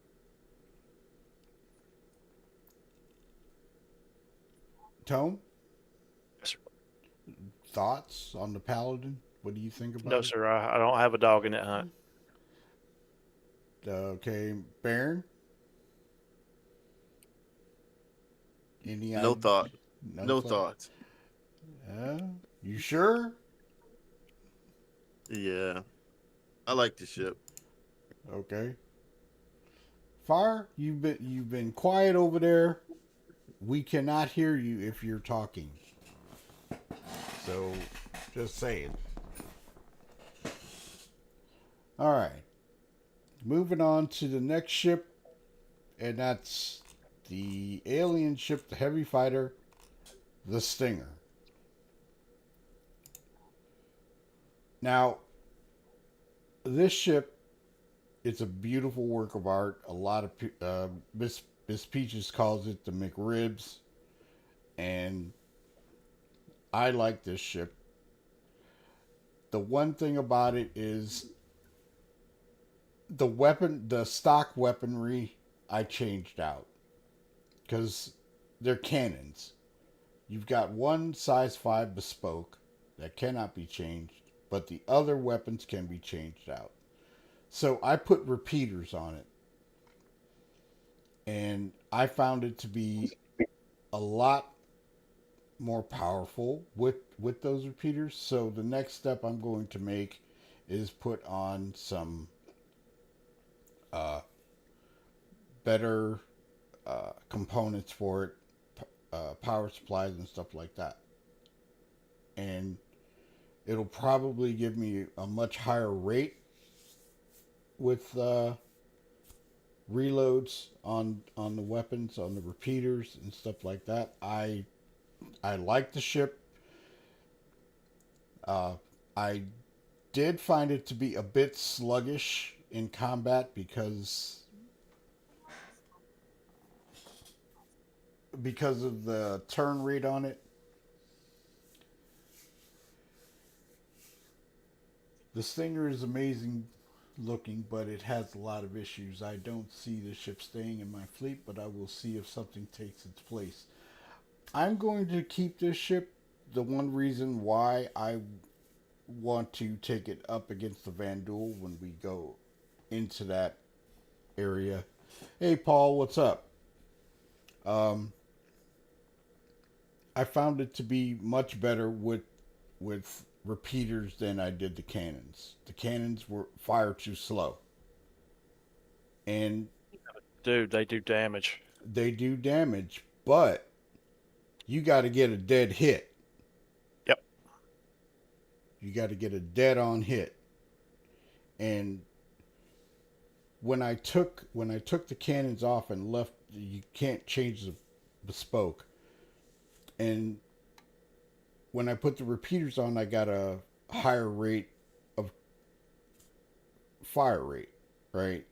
Tone, Yes, sir. thoughts on the Paladin? What do you think No, about it? sir. I don't have a dog in that hunt. Okay, Baron. Any No idea? thought. No No thought. thoughts. Uh, you sure? Yeah. I like the ship. Okay. Fire, you've been quiet over there. We cannot hear you if you're talking. So, just saying. All right. Moving on to the next ship, and that's the alien ship, the heavy fighter, the Stinger. Now, this ship, it's a beautiful work of art. A lot of Miss Peaches calls it the McRibs, and I like this ship. The one thing about it is the stock weaponry I changed out because they're cannons. You've got one size 5 bespoke that cannot be changed, but the other weapons can be changed out. So I put repeaters on it, and I found it to be a lot more powerful with those repeaters. So the next step I'm going to make is put on some uh, better components for it, power supplies and stuff like that, and it'll probably give me a much higher rate with reloads on the weapons, on the repeaters and stuff like that. I like the ship. Uh, I did find it to be a bit sluggish in combat because of the turn rate on it. The Stinger is amazing looking, but it has a lot of issues. I don't see the ship staying in my fleet, but I will see if something takes its place. I'm going to keep this ship. The one reason why I want to take it up against the Vandal when we go into that area. Hey, Paul, what's up? Um, I found it to be much better with repeaters than I did the cannons. The cannons were fire too slow, and Dude, they do damage. they do damage, but you got to get a dead hit. Yep. You got to get a dead on hit. And when I took the cannons off and left, you can't change the bespoke. And when I put the repeaters on, I got a higher rate of fire rate, right?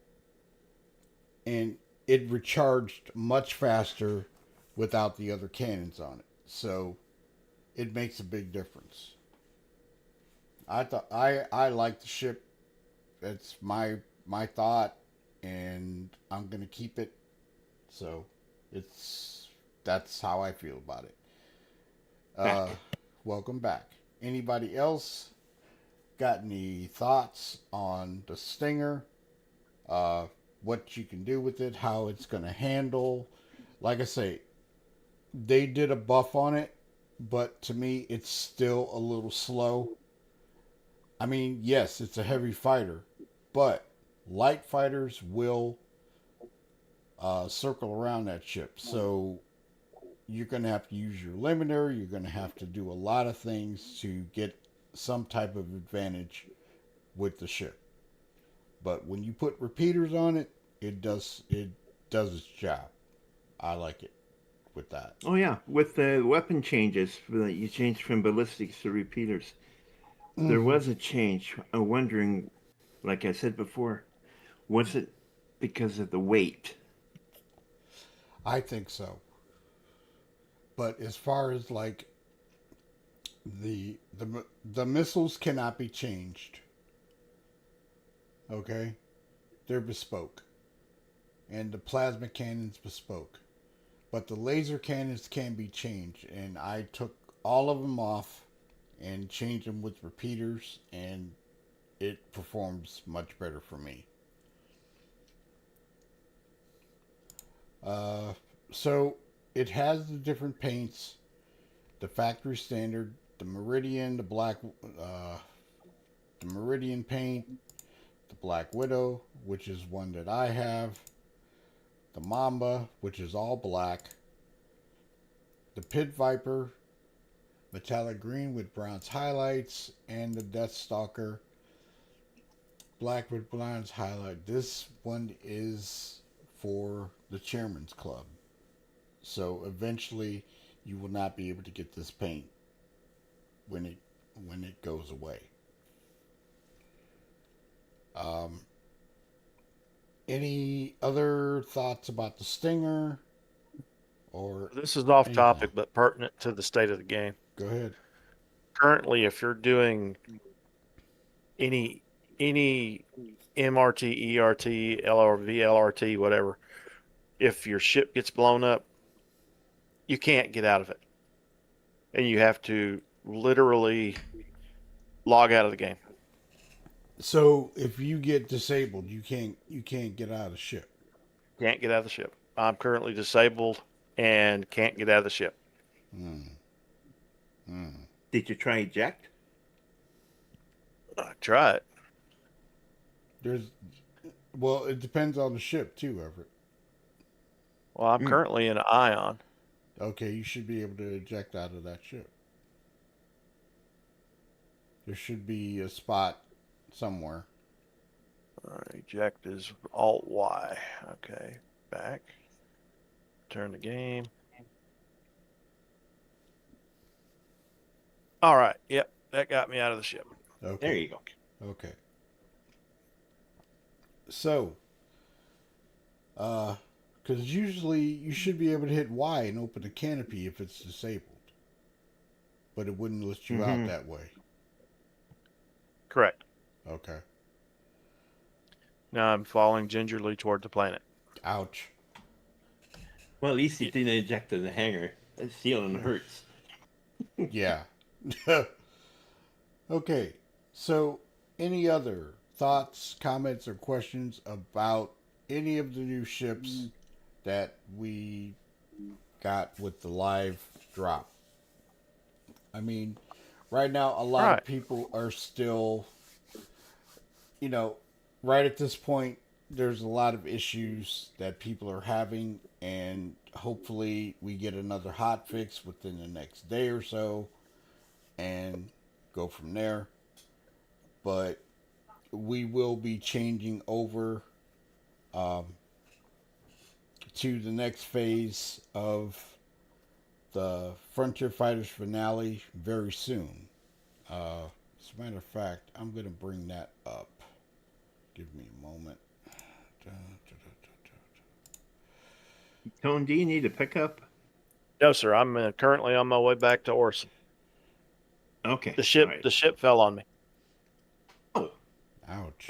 And it recharged much faster without the other cannons on it. So it makes a big difference. I like the ship. That's my thought, and I'm gonna keep it. So that's how I feel about it. Uh, welcome back. Anybody else got any thoughts on the Stinger? Uh, what you can do with it, how it's going to handle. Like I say, they did a buff on it, but to me, it's still a little slow. I mean, yes, it's a heavy fighter, but light fighters will circle around that ship. So you're going to have to use your limiter. You're going to have to do a lot of things to get some type of advantage with the ship. But when you put repeaters on it, it does its job. I like it with that. Oh yeah, with the weapon changes, you change from ballistics to repeaters. There was a change. I'm wondering, like I said before, was it because of the weight? I think so. But as far as like the missiles cannot be changed. Okay, they're bespoke, and the plasma cannons bespoke, but the laser cannons can be changed. And I took all of them off and changed them with repeaters, and it performs much better for me. Uh, so it has the different paints, the factory standard, the Meridian, the Meridian paint, the Black Widow, which is one that I have, the Mamba, which is all black, the Pit Viper, metallic green with bronze highlights, and the Death Stalker, black with bronze highlight. This one is for the Chairman's Club. So eventually you will not be able to get this paint when it goes away. Any other thoughts about the Stinger? Or This is off anything? topic, but pertinent to the state of the game. Go ahead. Currently, if you're doing any MRT, ERT, LRV, LRT, whatever, if your ship gets blown up, you can't get out of it, and you have to literally log out of the game. So if you get disabled, you can't get out of the ship. Can't get out of the ship. I'm currently disabled and can't get out of the ship. Did you try eject? Try it. Well, it depends on the ship too, Everett. Well, I'm currently in an ion. Okay, you should be able to eject out of that ship. There should be a spot somewhere. Eject is Alt Y. Okay, back. Turn the game. All right. Yep, that got me out of the ship. Okay. There you go. Okay. So, because usually you should be able to hit Y and open the canopy if it's disabled, but it wouldn't list you out that way. Correct. Okay. Now I'm falling gingerly toward the planet. Ouch. Well, at least you didn't eject in the hangar. That ceiling hurts. Yeah. Okay. So, any other thoughts, comments, or questions about any of the new ships that we got with the live drop? I mean, right now, a lot of people are still, right at this point, there's a lot of issues that people are having, and hopefully we get another hot fix within the next day or so and go from there. But we will be changing over to the next phase of the Frontier Fighters finale very soon. As a matter of fact, I'm going to bring that up. Give me a moment. Tone, do you need a pickup? No, sir. I'm currently on my way back to Orson. Okay. The ship, right. the ship fell on me. Oh. Ouch.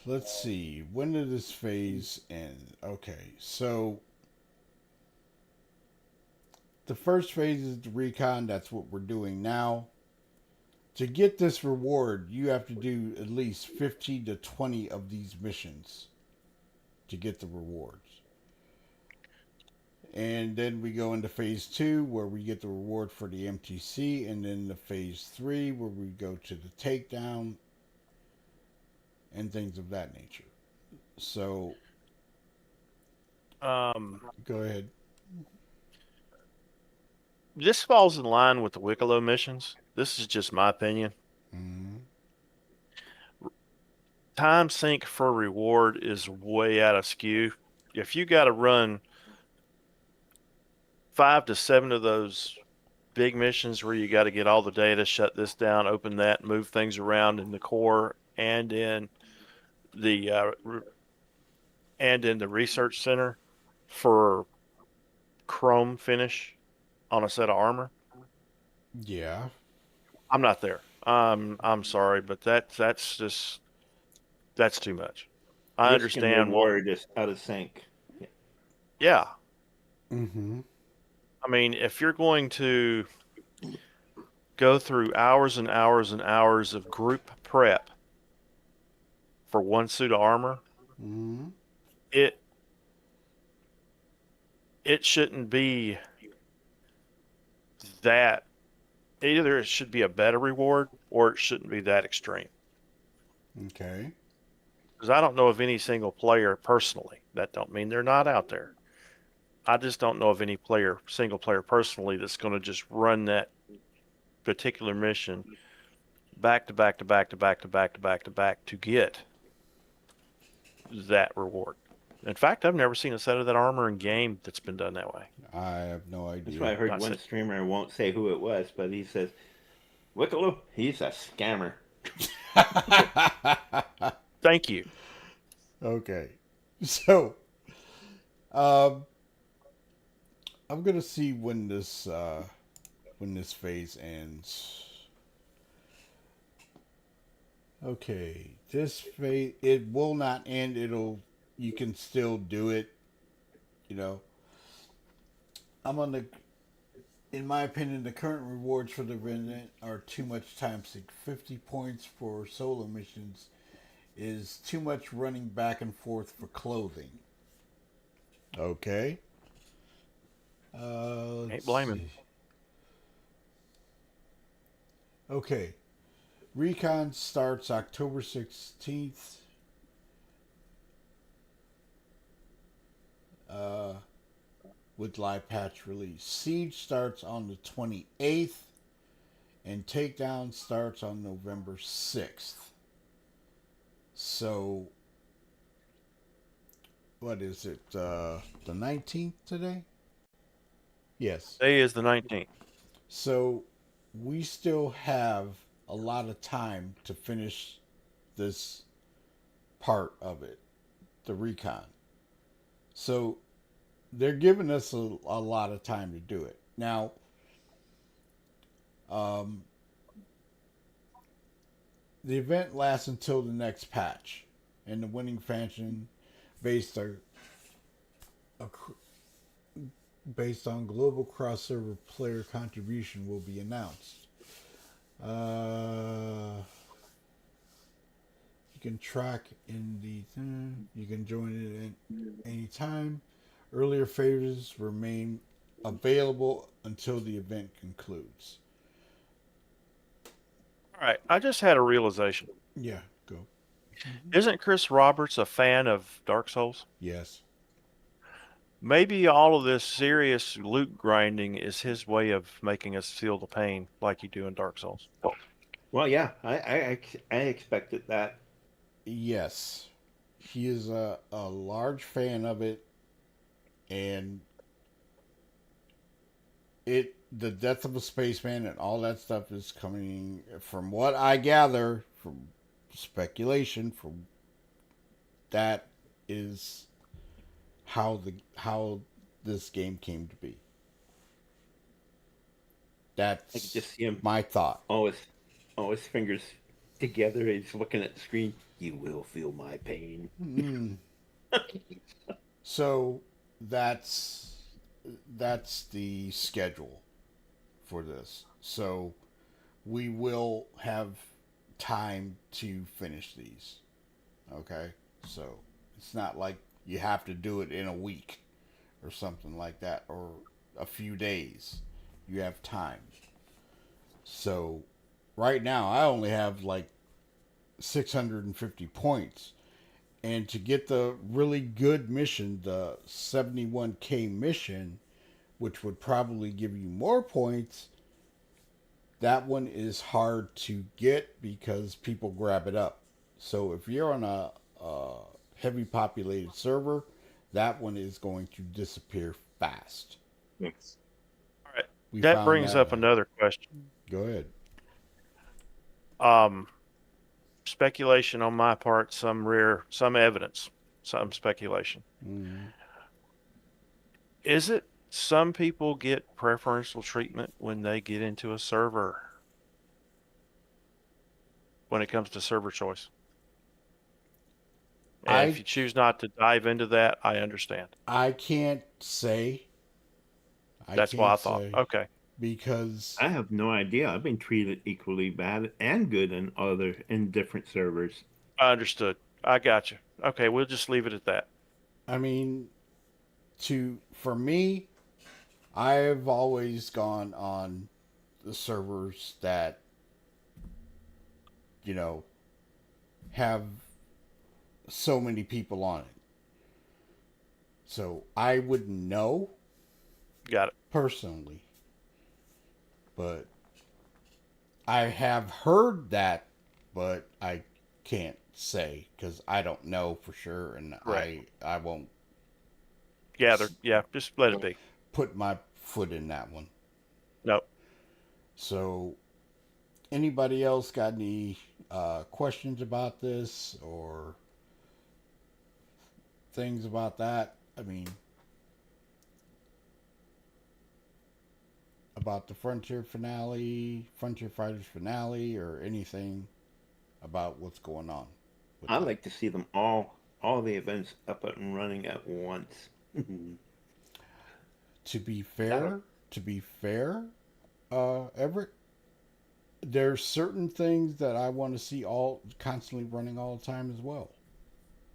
Let's see. When did this phase end? Okay, so the first phase is the recon. That's what we're doing now. To get this reward, you have to do at least 15 to 20 of these missions to get the rewards. And then we go into phase 2 where we get the reward for the MTC, and then the phase 3 where we go to the takedown and things of that nature. So go ahead. This falls in line with the Wicklow missions. This is just my opinion. Mm-hmm. Time sink for reward is way out of skew. If you got to run 5 to 7 of those big missions where you got to get all the data, shut this down, open that, move things around in the core and in the research center for chrome finish on a set of armor. Yeah. I'm not there. I'm sorry, but that's too much. I Risk and understand what. reward is out of sync. Yeah. Mm-hmm. I mean, if you're going to go through hours and hours and hours of group prep for one suit of armor, Mm-hmm. it shouldn't be that. Either it should be a better reward or it shouldn't be that extreme. Okay. Because I don't know of any single player personally. That don't mean they're not out there. I just don't know of any single player personally that's going to just run that particular mission back to back to back to back to back to back to back to get that reward. In fact, I've never seen a set of that armor in game that's been done that way. I have no idea. That's why I heard Not one sa- streamer, I won't say who it was, but he says, Wicklow, he's a scammer. Thank you. Okay. So, I'm gonna see when this phase ends. Okay, this phase, it will not end. You can still do it. You know, in my opinion, the current rewards for the event are too much time sink. 50 points for solo missions is too much running back and forth for clothing. Okay. Ain't blaming. See. Okay. Recon starts October 16th. With live patch release. Siege starts on the 28th. And Takedown starts on November 6th. So, what is it? The 19th today? Yes. Today is the 19th. So, we still have a lot of time to finish this part of it, the recon. So, they're giving us a lot of time to do it. Now, the event lasts until the next patch, and the winning faction based on global cross-server player contribution will be announced. You can track in the thing. You can join it at any time. Earlier favors remain available until the event concludes. All right. I just had a realization. Yeah, go. Isn't Chris Roberts a fan of Dark Souls? Yes. Maybe all of this serious loot grinding is his way of making us feel the pain like you do in Dark Souls. Well, yeah, I expected that. Yes. He is a large fan of it, and the death of a spaceman and all that stuff is coming, from what I gather from speculation, from that is how this game came to be. I can That's just see him my thought. all his fingers together. He's looking at the screen. You will feel my pain. So that's the schedule for this. So we will have time to finish these. Okay? So it's not like you have to do it in a week or something like that, or a few days. You have time. So right now, I only have like 650 points. And to get the really good mission, the 71K mission, which would probably give you more points, that one is hard to get because people grab it up. So if you're on a heavy populated server, that one is going to disappear fast. Yes. All right. We That found brings that up out. another question. Go ahead. Speculation on my part, some evidence, some speculation. Mm. Is it some people get preferential treatment when they get into a server when it comes to server choice? And if you choose not to dive into that, I understand. I can't say. That's why I thought. Okay. Because I have no idea. I've been treated equally bad and good in different servers. I understood. I got you. Okay, we'll just leave it at that. I mean, for me, I've always gone on the servers that have so many people on it. So I wouldn't know Got it. personally, but I have heard that, but I can't say because I don't know for sure, and Right. I won't Gather. Yeah, just let it be. put my foot in that one. No. So, anybody else got any questions about this or things about that? I mean, about the Frontier Fighters finale, or anything about what's going on with I that? like to see them all the events up and running at once. To be That'll- fair, Everett, there's certain things that I want to see all constantly running all the time as well.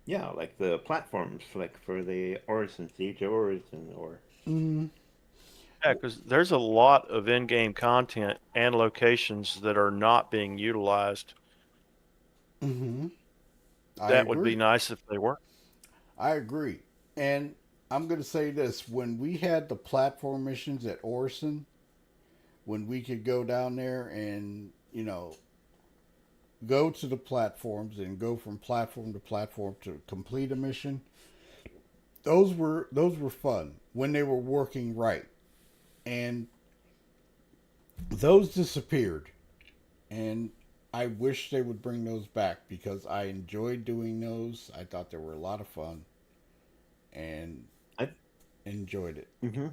Yeah, like the platforms, like for the Orison, Siege of Orison, or Mm, Yeah, because there's a lot of in-game content and locations that are not being utilized. mm-hmm. I That would be agree. nice if they were. I agree. And I'm going to say this: when we had the platform missions at Orson, when we could go down there and go to the platforms and go from platform to platform to complete a mission, those were fun when they were working right. And those disappeared, and I wish they would bring those back because I enjoyed doing those. I thought they were a lot of fun and I. enjoyed it. hmm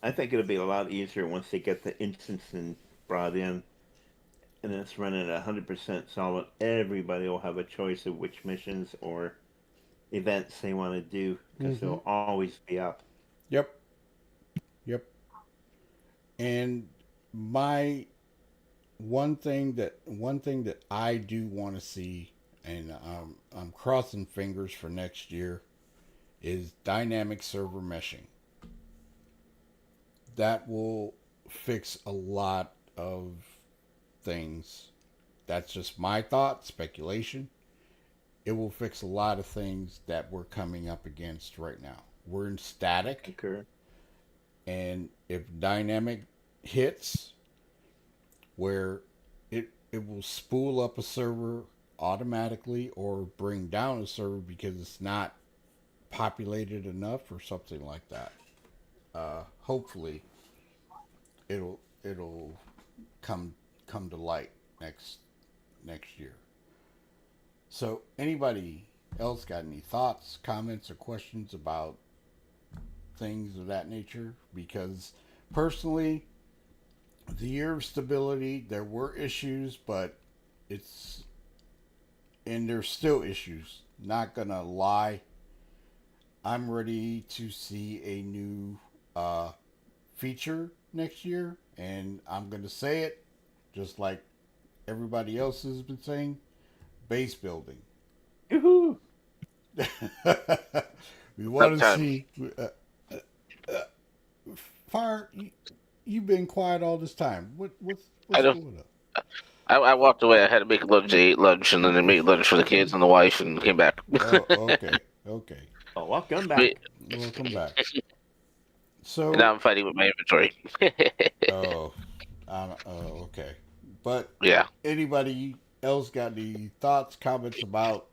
I think it'll be a lot easier once they get the instancing brought in, and it's running at 100% solid. Everybody will have a choice of which missions or events they want to do because Mm-hmm. they'll always be up. Yep. Yep. And my one thing that I do want to see, and I'm crossing fingers for next year, is dynamic server meshing. That will fix a lot of things. That's just my thought, speculation. It will fix a lot of things that we're coming up against right now. We're in static, Concur. and if dynamic hits, where it will spool up a server automatically or bring down a server because it's not populated enough or something like that. Hopefully, it'll come to light next year. So, anybody else got any thoughts, comments, or questions about things of that nature? Because personally, the year of stability, there were issues, but it's and there's still issues. Not gonna lie, I'm ready to see a new feature next year, and I'm gonna say it: just like everybody else has been saying, base building. Yoo-hoo. We want to Sometimes. see. Uh, Fire, you've been quiet all this time. I What's know. going on? I walked away. I had to make lunch. I ate lunch and then I made lunch for the kids and the wife and came back. Oh, okay, okay. Oh, welcome Me- back. Welcome back. and So, now I'm fighting with my inventory. oh, okay. But Yeah. anybody else got any thoughts, comments about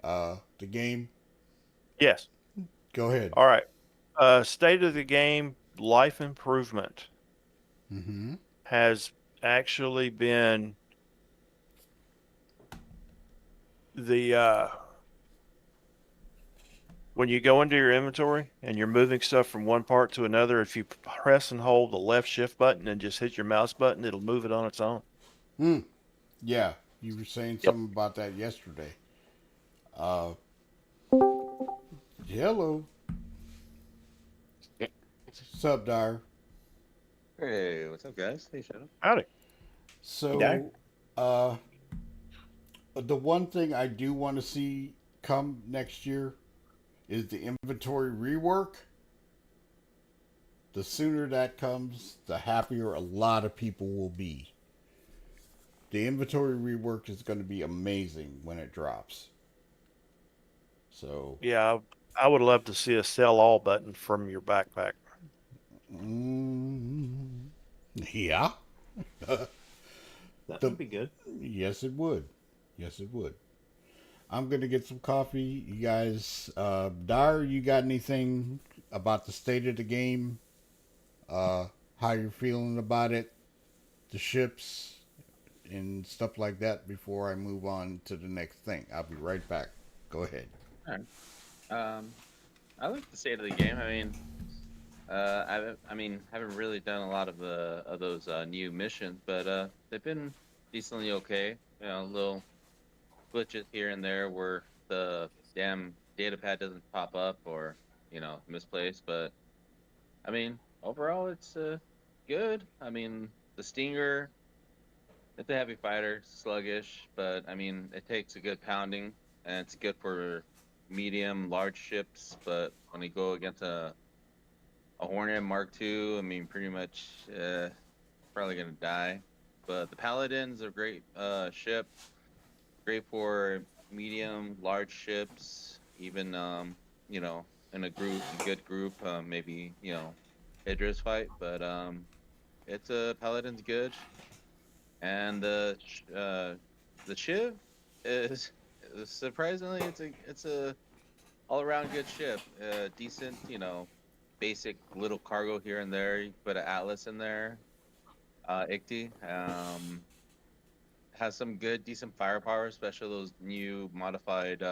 the game? Yes. Go ahead. All right. State of the game life improvement Mm-hmm. has actually been the when you go into your inventory and you're moving stuff from one part to another, if you press and hold the left shift button and just hit your mouse button, it'll move it on its own. Yeah, you were saying Yep. something about that yesterday. Hello. Sup, Dar? Hey, what's up, guys? Hey, Shadow. Howdy. So, the one thing I do want to see come next year is the inventory rework. The sooner that comes, the happier a lot of people will be. The inventory rework is going to be amazing when it drops. So, Yeah, I would love to see a sell all button from your backpack. yeah. That would be good. Yes, it would. Yes, it would. I'm gonna get some coffee. You guys, Dar, you got anything about the state of the game? How you're feeling about it, the ships, and stuff like that before I move on to the next thing. I'll be right back. Go ahead. I like the state of the game. Haven't really done a lot of those new missions, but they've been decently okay. You know, little glitches here and there where the damn data pad doesn't pop up or misplaced. But I mean, overall, it's good. I mean, the Stinger, it's a heavy fighter, sluggish, but I mean, it takes a good pounding, and it's good for medium, large ships. But when you go against a Hornet Mark II, I mean, pretty much probably gonna die. But the Paladin's a great ship, great for medium, large ships, even in a good group, maybe Idris fight. But it's a Paladin's good, and the Shiv is surprisingly it's a all around good ship, decent, basic little cargo here and there. You put an Atlas in there, Ichty, has some good, decent firepower, especially those new modified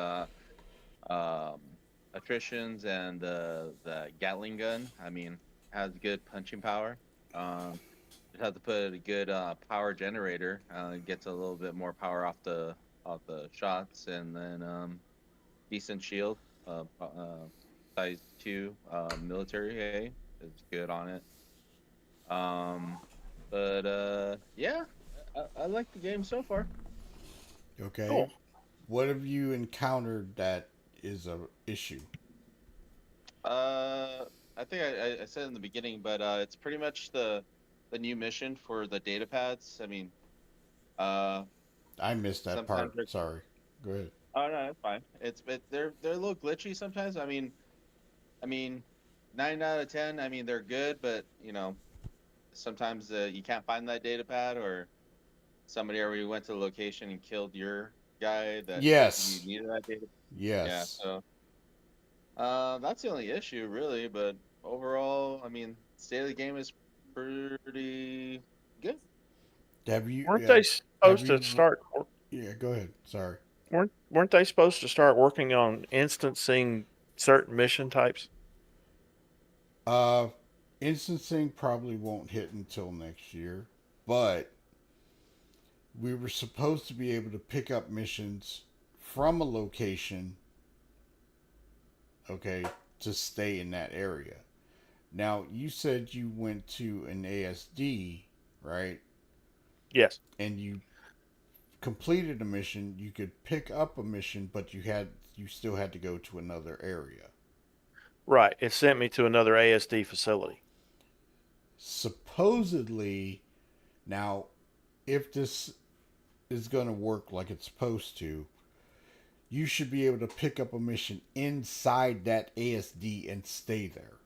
attritions and the Gatling gun. I mean, has good punching power. Just have to put a good power generator. Gets a little bit more power off the shots, and then decent shield. Size 2 military A is good on it. But yeah, I like the game so far. Okay. Cool. What have you encountered that is a issue? I think I said in the beginning, but it's pretty much the new mission for the data pads. I mean, I missed that sometimes part. Sorry. Go ahead. oh no, it's fine. They're a little glitchy sometimes. I mean, 9 out of 10. I mean, they're good, but sometimes you can't find that data pad, or somebody already went to the location and killed your guy that Yes. you needed that data. Yes. Yeah, so that's the only issue, really. But overall, I mean, state of the game is pretty good. Have you? Weren't they supposed you- to start? Yeah. Go ahead. Sorry. Weren't they supposed to start working on instancing certain mission types? Instancing probably won't hit until next year, but we were supposed to be able to pick up missions from a location, okay, to stay in that area. Now, you said you went to an ASD, right? Yes. and you completed a mission, you could pick up a mission, but you still had to go to another area. Right. It sent me to another ASD facility. Supposedly, now, if this is going to work like it's supposed to, you should be able to pick up a mission inside that ASD and stay there.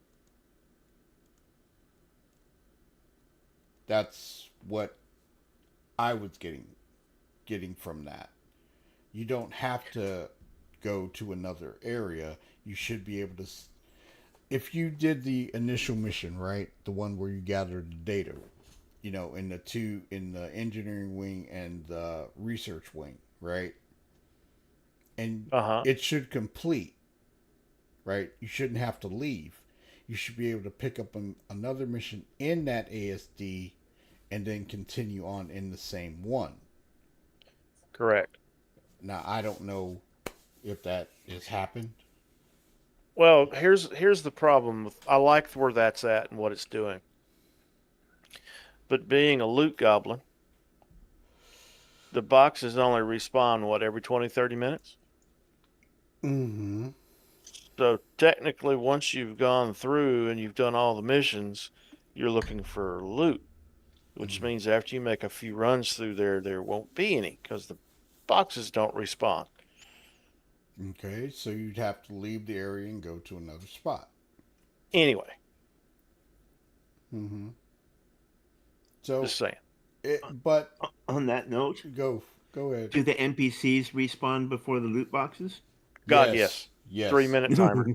That's what I was getting from that. You don't have to go to another area. You should be able to. If you did the initial mission, right, the one where you gathered the data, in the engineering wing and the research wing, right, and Uh-huh. it should complete, right. You shouldn't have to leave. You should be able to pick up another mission in that ASD, and then continue on in the same one. Correct. Now I don't know if that has happened. Well, here's the problem. I like where that's at and what it's doing. But being a loot goblin, the boxes only respawn, what, every 20, 30 minutes? Mm-hmm. So technically, once you've gone through and you've done all the missions, you're looking for loot, which means after you make a few runs through there won't be any because the boxes don't respawn. Okay, so you'd have to leave the area and go to another spot. Anyway, Mm-hmm. So, just saying. but On that note, go ahead. do the NPCs respawn before the loot boxes? God, yes. Yes. 3-minute timer.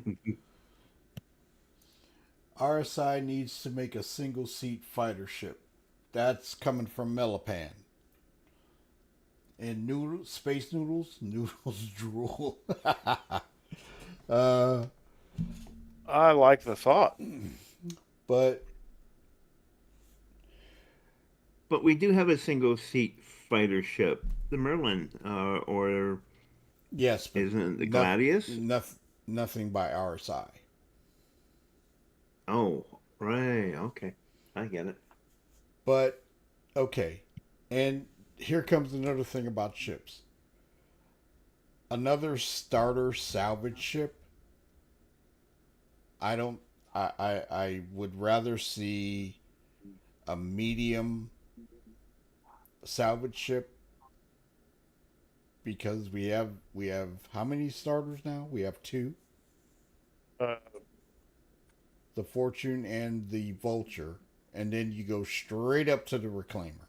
RSI needs to make a single seat fighter ship. That's coming from Melipan. And noodles, space noodles, noodles drool. I like the thought. But we do have a single seat fighter ship, the Merlin, or yes, but isn't it the Gladius? Nothing by RSI. Oh, right. Okay, I get it. But okay, and here comes another thing about ships. Another starter salvage ship. I would rather see a medium salvage ship, because we have how many starters now? We have two. Uh, The Fortune and the Vulture, and then you go straight up to the Reclaimer.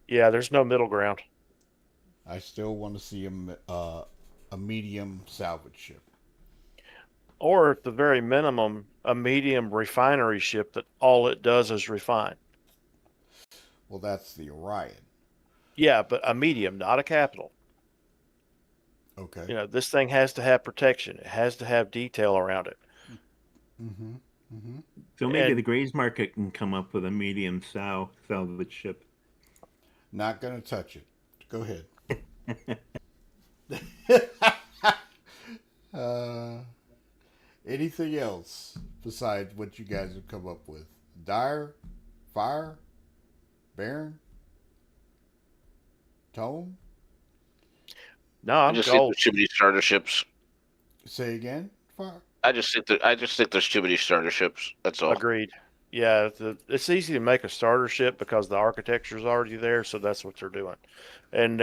yeah, there's no middle ground. I still want to see a medium salvage ship. Or at the very minimum, a medium refinery ship that all it does is refine. Well, that's the Orion. Yeah, but a medium, not a capital. Okay. This thing has to have protection. It has to have detail around it. Mm-hmm. Mm-hmm. So maybe And- the Grays Market can come up with a medium salvage ship. Not gonna touch it. Go ahead. Anything else besides what you guys have come up with? Dire, Fire, Baron, Tome. No, I I'm just think gold. there should be starter ships. Say again. Fire. I just think there should be starter ships. That's all. Agreed. Yeah, it's easy to make a starter ship because the architecture is already there, so that's what they're doing. And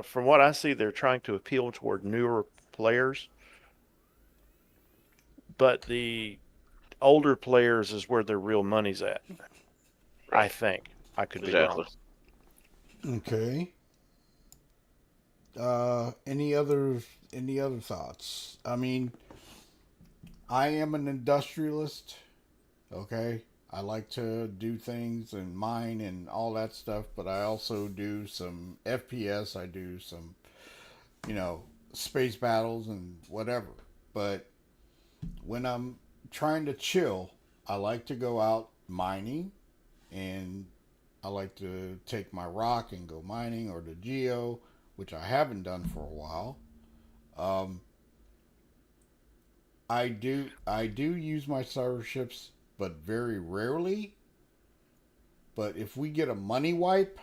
from what I see, they're trying to appeal toward newer players. But the older players is where their real money's at. I think. I could be Exactly. wrong. Okay. Any other thoughts? I mean, I am an industrialist. Okay, I like to do things and mine and all that stuff, but I also do some FPS. I do some, space battles and whatever. But when I'm trying to chill, I like to go out mining, and I like to take my rock and go mining, or the geo, which I haven't done for a while. I do use my starter ships, but very rarely. But if we get a money wipe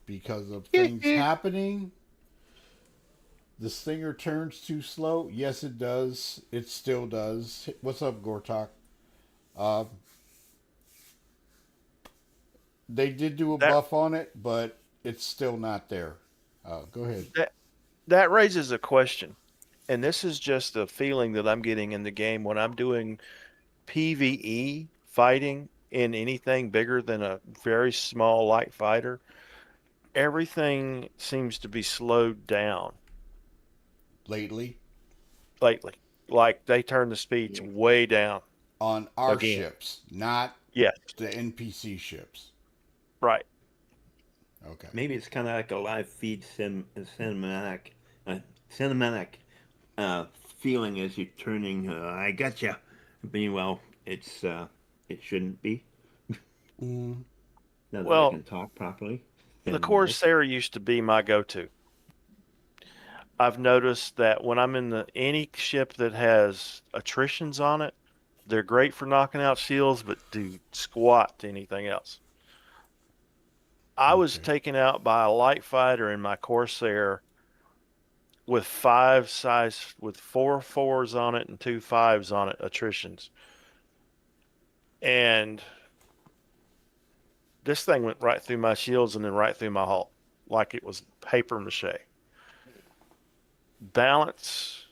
because of things happening, this thing returns too slow. Yes, it does. It still does. What's up, Gortok? Uh, they did do a That buff on it, but it's still not there. Go ahead. that raises a question, and this is just a feeling that I'm getting in the game when I'm doing PvE fighting in anything bigger than a very small light fighter. Everything seems to be slowed down Lately, lately. Like they turn the speeds way down on our again. ships, not Yes, the NPC ships. right. Okay. Maybe it's kind of like a live feed cinematic feeling as you're turning. I gotcha. Meanwhile, it shouldn't be. Mm. Now that I Well, can talk properly. the Cinematic. Corsair used to be my go-to. I've noticed that when I'm in any ship that has attritions on it, they're great for knocking out shields, but do squat to anything else. I was Okay. taken out by a light fighter in my Corsair with with 4 4s on it and 2 5s on it, attritions. And this thing went right through my shields and then right through my hull, like it was paper mache. Balance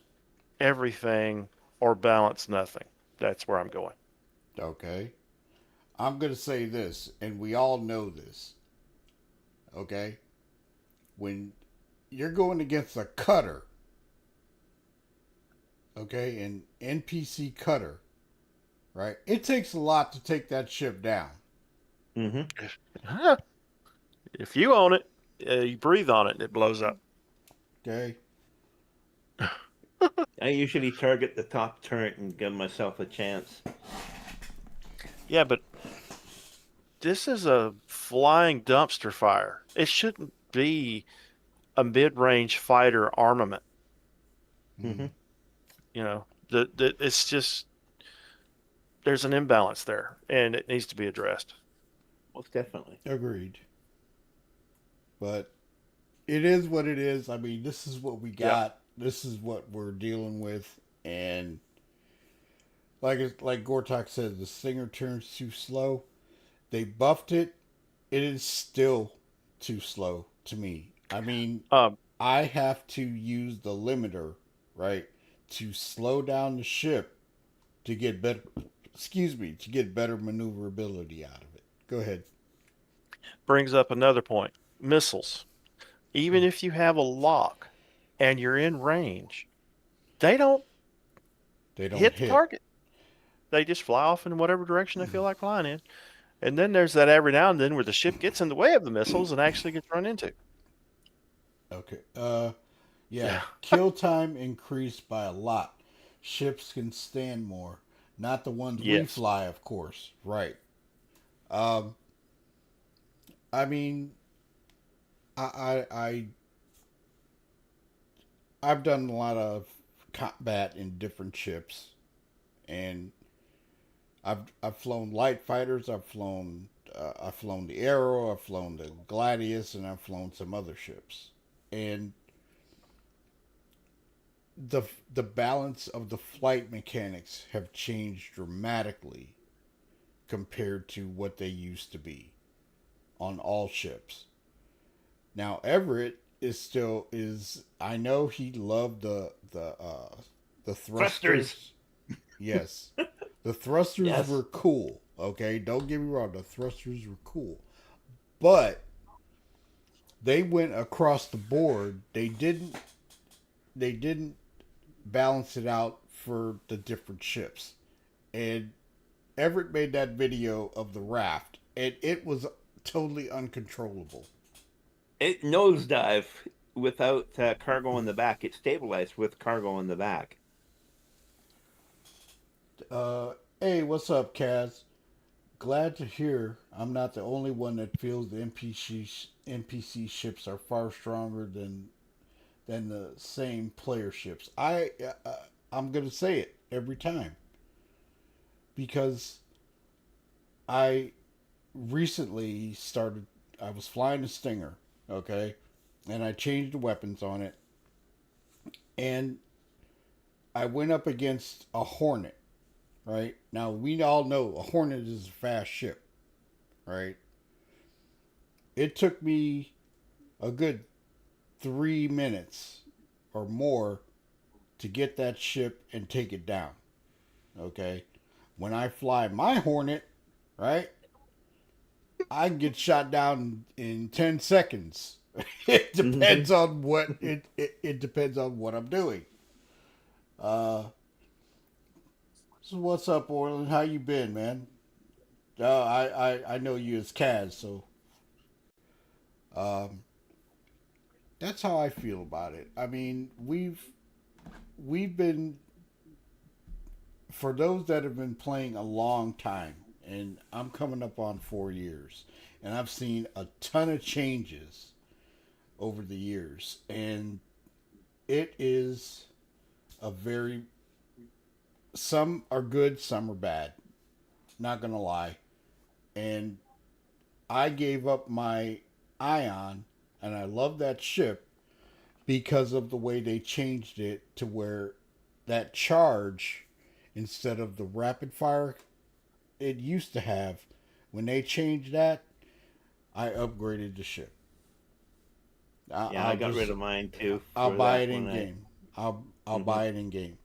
everything or balance nothing. That's where I'm going. Okay. I'm going to say this, and we all know this. Okay? When you're going against a cutter, okay, an NPC cutter, right? It takes a lot to take that ship down. Mm-hmm. If you own it, you breathe on it and it blows up. Okay? I usually target the top turret and give myself a chance. Yeah, but this is a flying dumpster fire. It shouldn't be a mid-range fighter armament. Mm-hmm. You know, it's just there's an imbalance there, and it needs to be addressed. Most definitely. Agreed. But it is what it is. I mean, this is what we got. This is what we're dealing with, and like Gortok said, the Stinger turns too slow. They buffed it. It is still too slow to me. I mean, Um, I have to use the limiter, right, to slow down the ship to get better. Excuse me, to get better maneuverability out of it. Go ahead. brings up another point. Missiles. Even if you have a lock and you're in range, they don't They don't hit the hit. target. They just fly off in whatever direction they feel like flying in. And then there's that every now and then where the ship gets in the way of the missiles and actually gets run into. Okay. Yeah. Kill time increased by a lot. Ships can stand more. Not the ones we Yes. fly, of course. Right. Um. I mean, I I've done a lot of combat in different ships, and I've flown light fighters. I've flown the Arrow. I've flown the Gladius, and I've flown some other ships. And the balance of the flight mechanics have changed dramatically compared to what they used to be on all ships. Now Everett is I know he loved the thrusters. Yes. The thrusters Yes. were cool. Okay, don't get me wrong, the thrusters were cool. But they went across the board. They didn't balance it out for the different ships. And Everett made that video of the raft, and it was totally uncontrollable. It nosedive without cargo in the back. It stabilized with cargo in the back. Hey, what's up, Kaz? Glad to hear I'm not the only one that feels the NPC ships are far stronger than the same player ships. I'm gonna say it every time because I recently started. I was flying a Stinger, okay, and I changed the weapons on it, and I went up against a Hornet. Right now, we all know a Hornet is a fast ship. Right. It took me a good 3 minutes or more to get that ship and take it down. Okay. When I fly my Hornet, right, I can get shot down in 10 seconds. It depends on what it depends on what I'm doing. Uh so what's up, Orland? How you been, man? I know you as Kaz, so um that's how I feel about it. I mean, we've been, for those that have been playing a long time, and I'm coming up on 4 years, and I've seen a ton of changes over the years, and it is a very, some are good, some are bad. Not gonna lie, and I gave up my Ion, and I love that ship because of the way they changed it to where that charge, instead of the rapid fire it used to have, when they changed that, I upgraded the ship. Yeah, I got rid of mine too. I'll for buy that it in when game. I'll buy it in game.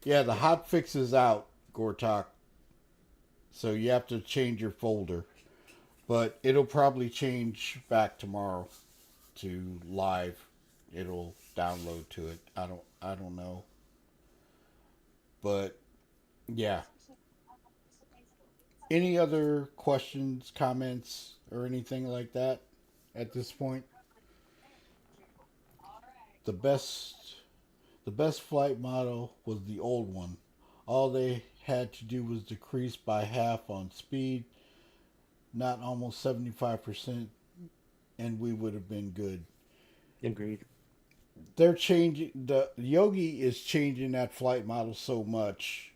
Yeah, the hot fix is out, Gortok. So you have to change your folder, but it'll probably change back tomorrow to live. It'll download to it. I don't know, but yeah. Any other questions, comments, or anything like that at this point? The best the best flight model was the old one. All they had to do was decrease by half on speed, not almost 75%, and we would have been good. agreed. They're changing, the Yogi is changing that flight model so much.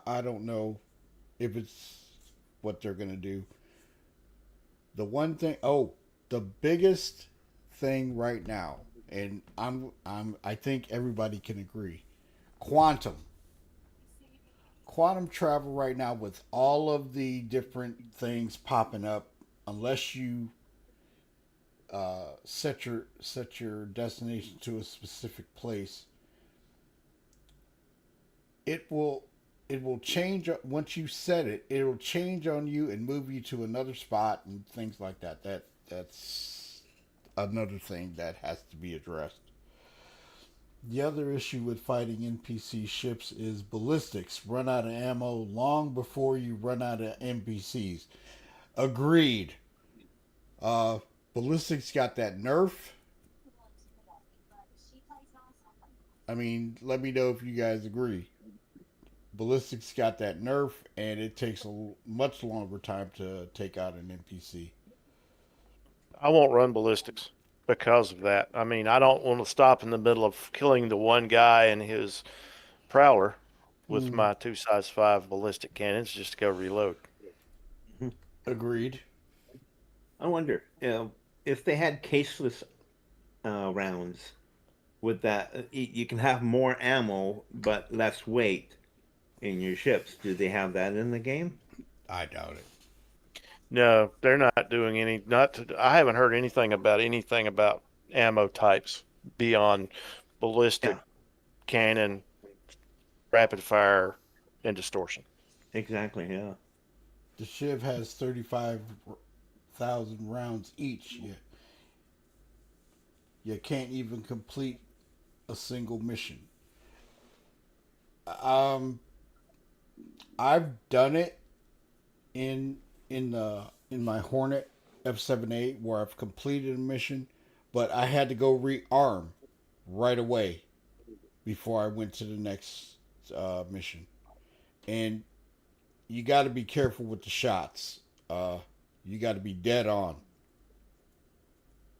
I don't know if it's what they're gonna do. The one thing, oh, the biggest thing right now, and I think everybody can agree, quantum. Quantum travel right now, with all of the different things popping up, unless you set your destination to a specific place, it will it will change once you set it. It'll change on you and move you to another spot and things like that. That's another thing that has to be addressed. The other issue with fighting NPC ships is ballistics run out of ammo long before you run out of NPCs. Agreed. Ballistics got that nerf. I mean, let me know if you guys agree. Ballistics got that nerf, and it takes a much longer time to take out an NPC. I won't run ballistics because of that. I mean, I don't want to stop in the middle of killing the one guy and his prowler with Mm, my 2.5 ballistic cannons just to go reload. agreed. I wonder, if they had caseless rounds, would that you can have more ammo but less weight in your ships? Do they have that in the game? I doubt it. No, they're not doing any. I haven't heard anything about ammo types beyond ballistic, Yeah, cannon, rapid fire, and distortion. exactly. Yeah. The Shiv has 35,000 rounds each. You can't even complete a single mission. Um, I've done it in in my Hornet F7A where I've completed a mission, but I had to go rearm right away before I went to the next mission. And you got to be careful with the shots. You got to be dead on.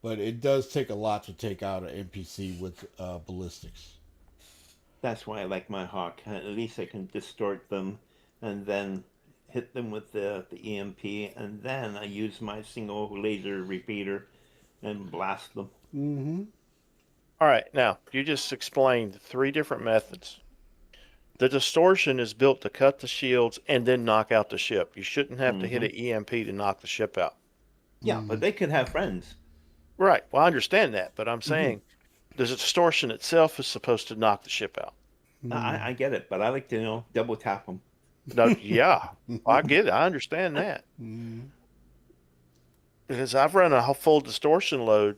But it does take a lot to take out an NPC with ballistics. That's why I like my hawk. At least I can distort them, and then hit them with the EMP, and then I use my single laser repeater and blast them. Mm-hmm. All right, now you just explained 3 different methods. The distortion is built to cut the shields and then knock out the ship. You shouldn't have to hit an EMP to knock the ship out. Yeah, but they could have friends. Right. Well, I understand that, but I'm Mhm. saying the distortion itself is supposed to knock the ship out. I get it, but I like to double tap them. No, yeah, I get it. I understand that Mm-hmm. because I've run a full distortion load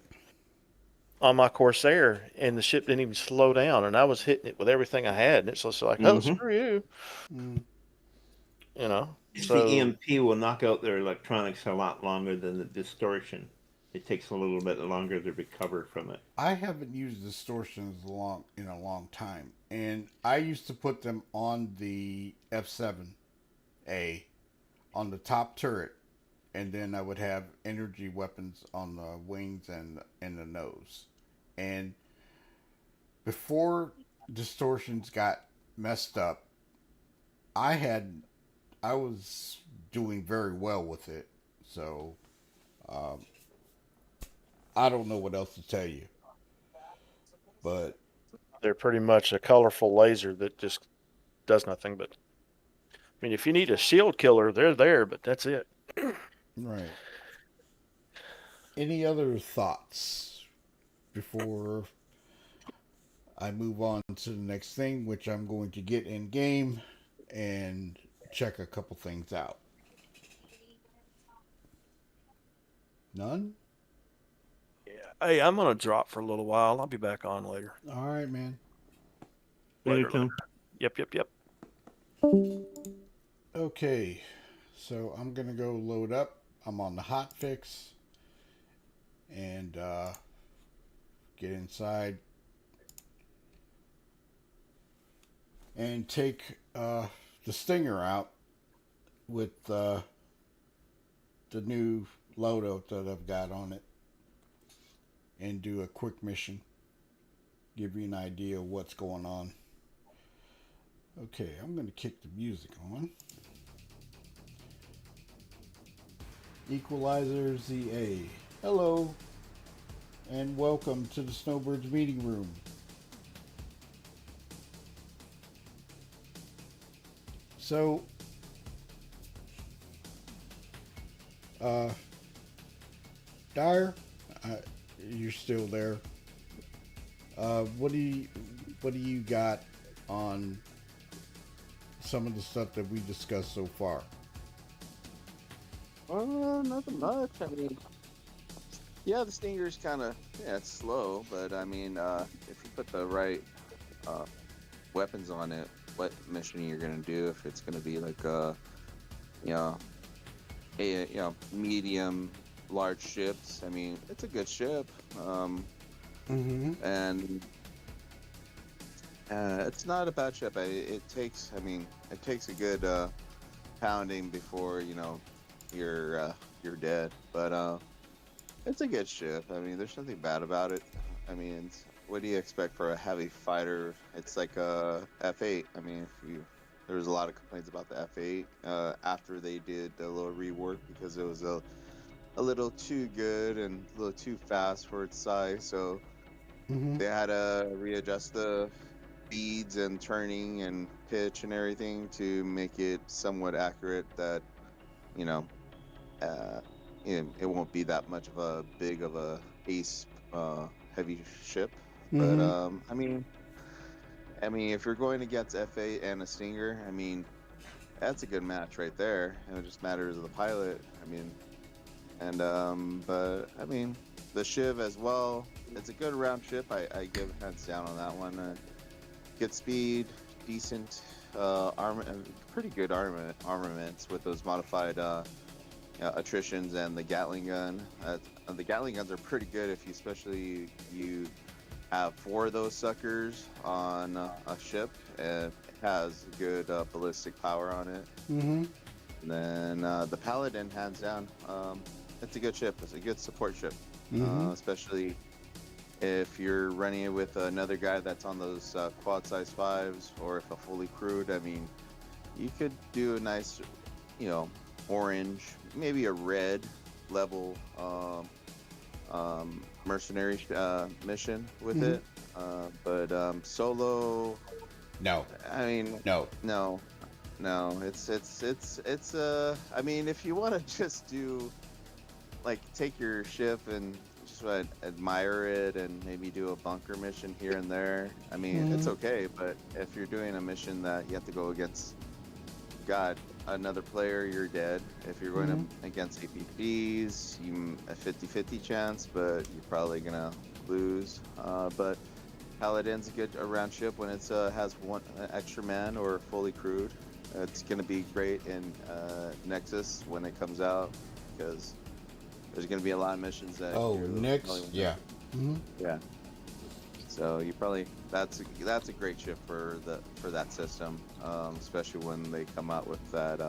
on my Corsair, and the ship didn't even slow down, and I was hitting it with everything I had, and it's just like, oh, Mhm. screw you, Mm-hmm. you know. The So EMP will knock out their electronics a lot longer than the distortion. It takes a little bit longer to recover from it. I haven't used distortions in a long time, and I used to put them on the F7A on the top turret, and then I would have energy weapons on the wings and the nose. And before distortions got messed up, I was doing very well with it. So um, I don't know what else to tell you, but they're pretty much a colorful laser that just does nothing but. I mean, if you need a shield killer, they're there, but that's it. right. Any other thoughts before I move on to the next thing, which I'm going to get in game and check a couple things out? None? Yeah. Hey, I'm gonna drop for a little while. I'll be back on later. All right, man. Later, Later, Tom. Yep. Okay, so I'm gonna go load up. I'm on the hot fix and get inside and take the Stinger out with the new loadout that I've got on it and do a quick mission. Give you an idea of what's going on. Okay, I'm going to kick the music on. Equalizer ZA. Hello, and welcome to the Snowbirds meeting room. So, Dyer, you're still there. What do you got on some of the stuff that we discussed so far? Nothing much. I mean, yeah, the Stinger's kind of, it's slow, but I mean, if you put the right weapons on it, what mission you're gonna do? If it's gonna be like medium, large ships. I mean, it's a good ship. And it's not a bad ship. It takes a good pounding before you're dead. But it's a good ship. I mean, there's nothing bad about it. I mean, what do you expect for a heavy fighter? It's like a F8. I mean, there was a lot of complaints about the F8 after they did a little rework because it was a little too good and a little too fast for its size. So they had to readjust the speeds and turning and pitch and everything to make it somewhat accurate. That it won't be that much of a big of a ace heavy ship. But I mean, if you're going against F8 and a Stinger, I mean, that's a good match right there. And it just matters of the pilot. I mean, and but I mean, the Shiv as well. It's a good round ship. I give hands down on that one. Good speed, decent armor, pretty good armaments with those modified attritions and the Gatling gun. The Gatling guns are pretty good if you have 4 of those suckers on a ship. It has good ballistic power on it. And then the Paladin, hands down, it's a good ship. It's a good support ship, especially if you're running it with another guy that's on those quad size 5s, or if a fully crewed. I mean, you could do a nice, you know, orange, maybe a red level mercenary mission with it. But solo, No. I mean, No. no. It's I mean, if you want to just do, like, take your ship and just admire it and maybe do a bunker mission here and there, I mean, it's okay. But if you're doing a mission that you have to go against, God, another player, you're dead. If you're going against APPs, you a 50-50 chance, but you're probably gonna lose. But Paladin's a good round ship when it's has one extra man or fully crewed. It's gonna be great in Nexus when it comes out, because there's gonna be a lot of missions that. Oh, Nix, yeah. Yeah. So you probably that's a great ship for that system, especially when they come out with that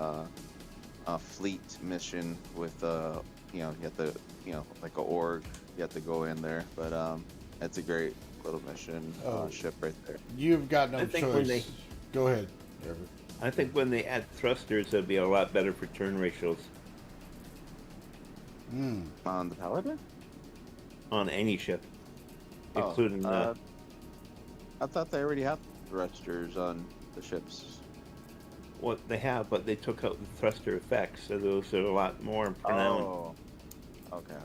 fleet mission with you know, you have to, you know, like a org, you have to go in there, but it's a great little mission ship right there. You've got no I think choice. when they- Go ahead, Everett. I think when they add thrusters, it'll be a lot better for turn ratios On the Paladin? on any ship, including the. I thought they already have thrusters on the ships. What they have, but they took out the thruster effects, so those are a lot more pronounced. Oh, okay.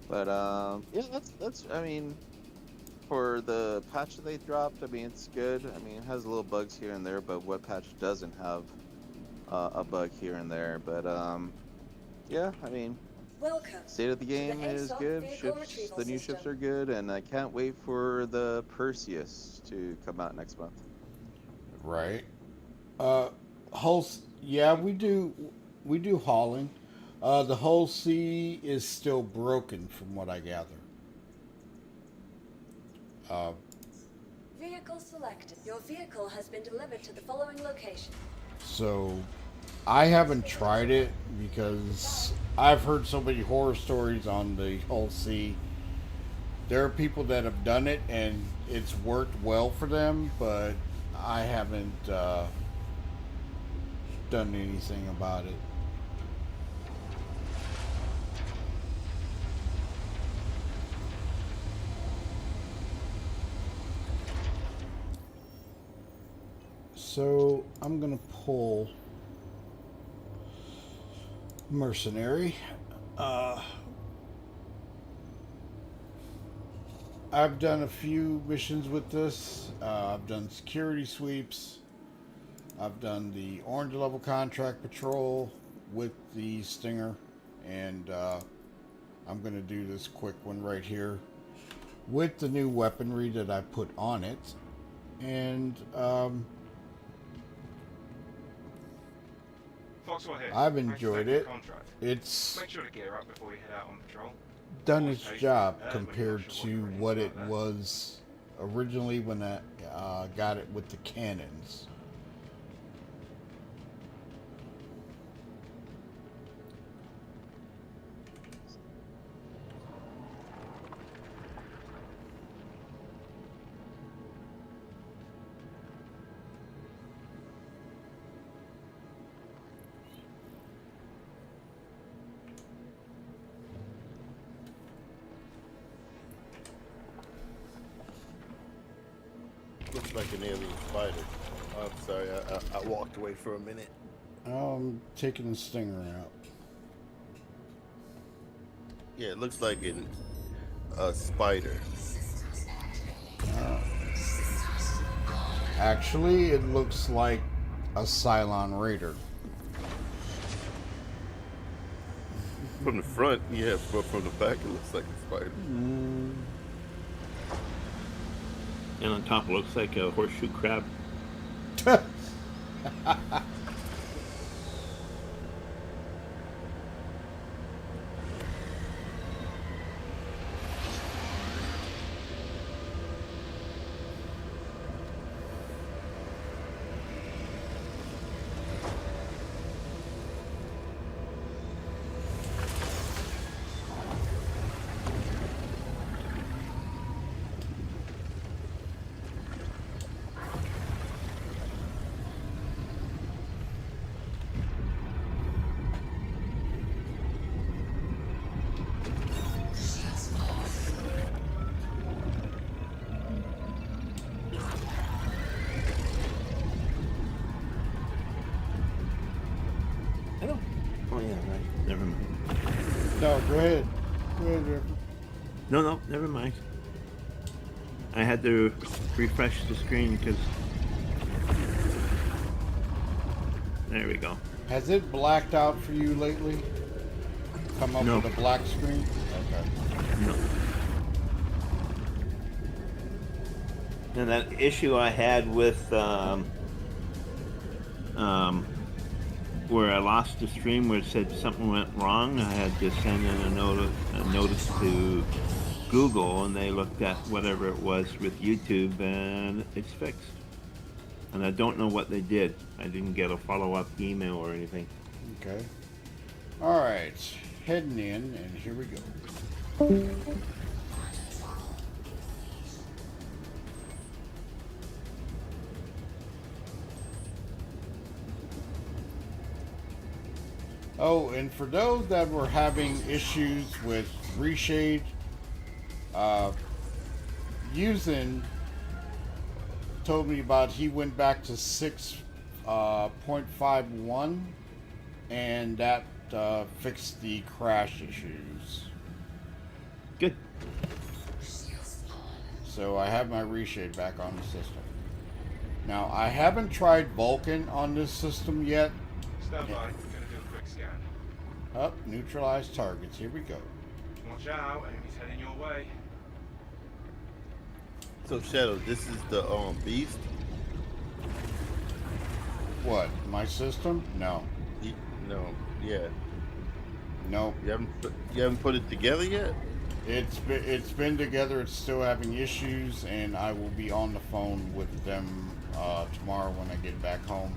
But yeah, that's. I mean, for the patch that they dropped, I mean, it's good. I mean, it has little bugs here and there, but what patch doesn't have a bug here and there? But yeah, I mean, Welcome. state of the game is good. Ships, the new ships are good, and I can't wait for the Perseus to come out next month. Right. Yeah, we do hauling. The Hull C is still broken from what I gather. Vehicle selected. Your vehicle has been delivered to the following location. So I haven't tried it because I've heard so many horror stories on the Hull C. There are people that have done it and it's worked well for them, but I haven't done anything about it. So I'm gonna pull mercenary. I've done a few missions with this. I've done security sweeps. I've done the orange level contract patrol with the Stinger, and I'm gonna do this quick one right here with the new weaponry that I put on it, and Foxwell here. I've Thanks for enjoyed taking the it. contract. It's Make sure to gear up before you head out on patrol. done its job When you're compared not sure to what you're what ready it to start was originally when I got it with the cannons. Looks like an alien spider. I'm sorry, I walked away for a minute. I'm taking the Stinger out. Yeah, it looks like a spider. Actually, it looks like a Cylon Raider. From the front, yeah, but from the back, it looks like a spider. And on top, it looks like a horseshoe crab. never mind. No, go ahead. Go ahead, River. No, never mind. I had to refresh the screen because... There we go. Has it blacked out for you lately? Come up No. with a black screen? Okay. No. And that issue I had with where I lost the stream where it said something went wrong, I had to send in a notice to Google, and they looked at whatever it was with YouTube, and it's fixed. And I don't know what they did. I didn't get a follow-up email or anything. Okay. All right. Heading in, and here we go. Oh, and for those that were having issues with reshade, using told me about he went back to 6.51 and that fixed the crash issues. Good. So I have my reshade back on the system. Now I haven't tried Vulkan on this system yet. Stand by. We're going to do a quick scan. Up, neutralize targets. Here we go. Watch out. Enemies heading your way. So Shadow, this is the beast. What? My system? No. No, yeah. Nope. You haven't put it together yet. It's been together. It's still having issues, and I will be on the phone with them tomorrow when I get back home.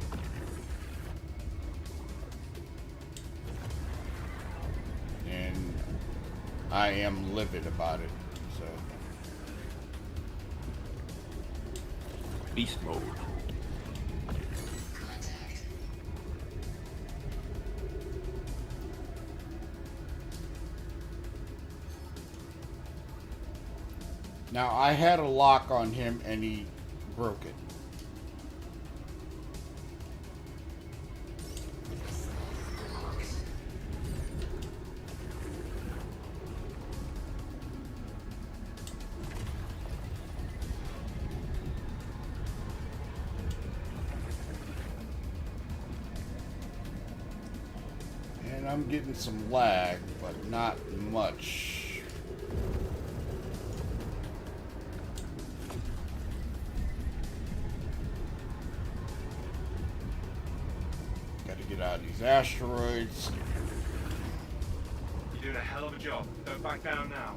And I am livid about it. So. Beast mode. Now I had a lock on him and he broke it. And I'm getting some lag, but not much. Gotta get out of these asteroids. You're doing a hell of a job. Don't back down now.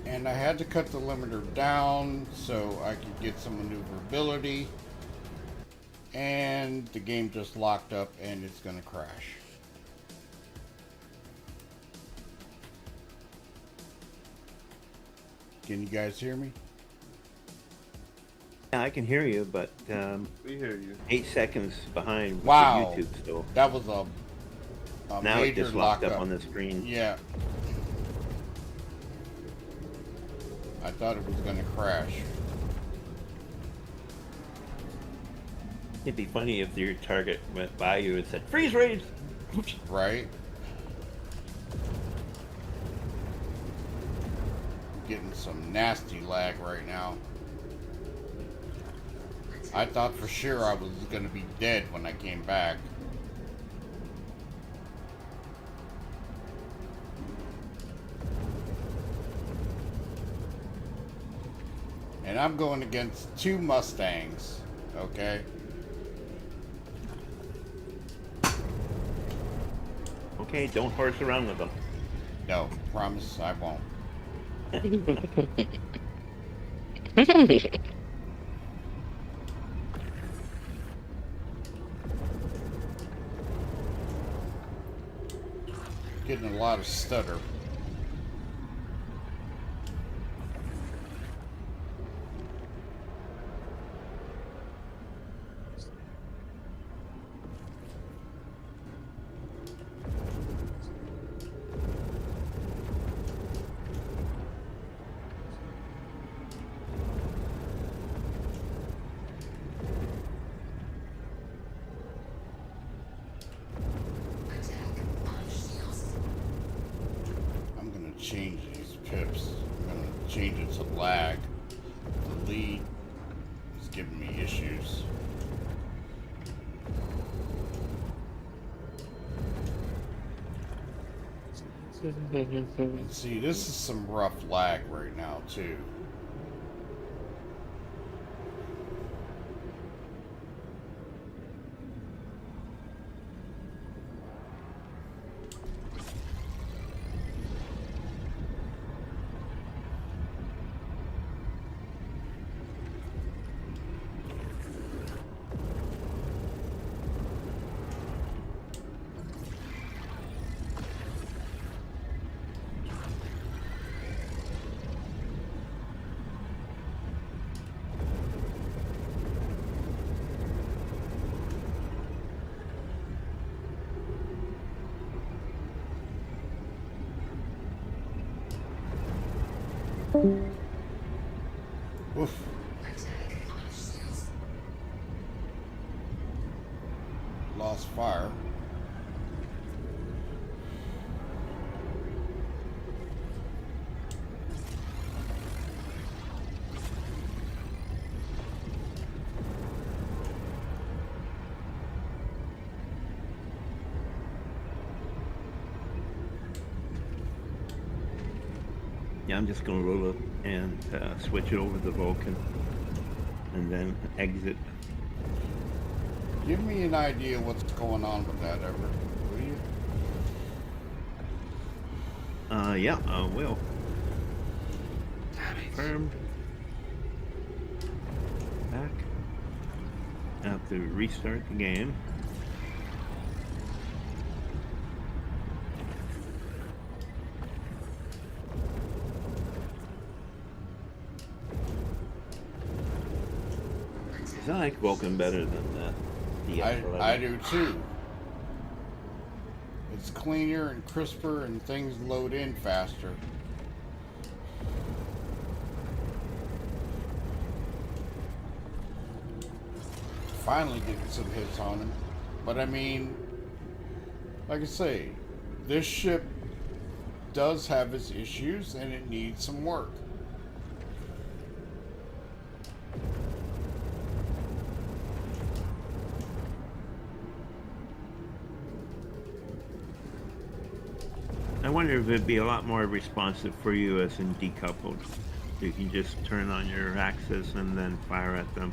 And I had to cut the limiter down so I could get some maneuverability. And the game just locked up and it's gonna crash. Can you guys hear me? Yeah, I can hear you, but We hear you. 8 seconds behind with Wow. the YouTube still. That was a Now it major just locked up lockup on the screen. Yeah. I thought it was gonna crash. It'd be funny if your target went by you and said, "Freeze raid!" Right? Getting some nasty lag right now. I thought for sure I was gonna be dead when I came back. And I'm going against 2 Mustangs, okay? Okay, don't horse around with them. No, promise I won't. Getting a lot of stutter. change these pips. I'm gonna change it to lag. The lead is giving me issues. And see, this is some rough lag right now too. Oof. Lost fire. Yeah, I'm just gonna roll it and switch it over to Vulcan, and then exit. Give me an idea what's going on with that, Everett, will you? Yeah, I will. Confirmed. Back. I have to restart the game. I like Vulcan better than the I do too. It's cleaner and crisper and things load in faster. Finally getting some hits on him. But I mean, like I say, this ship does have its issues and it needs some work. I wonder if it'd be a lot more responsive for you as in decoupled. You can just turn on your axis and then fire at them.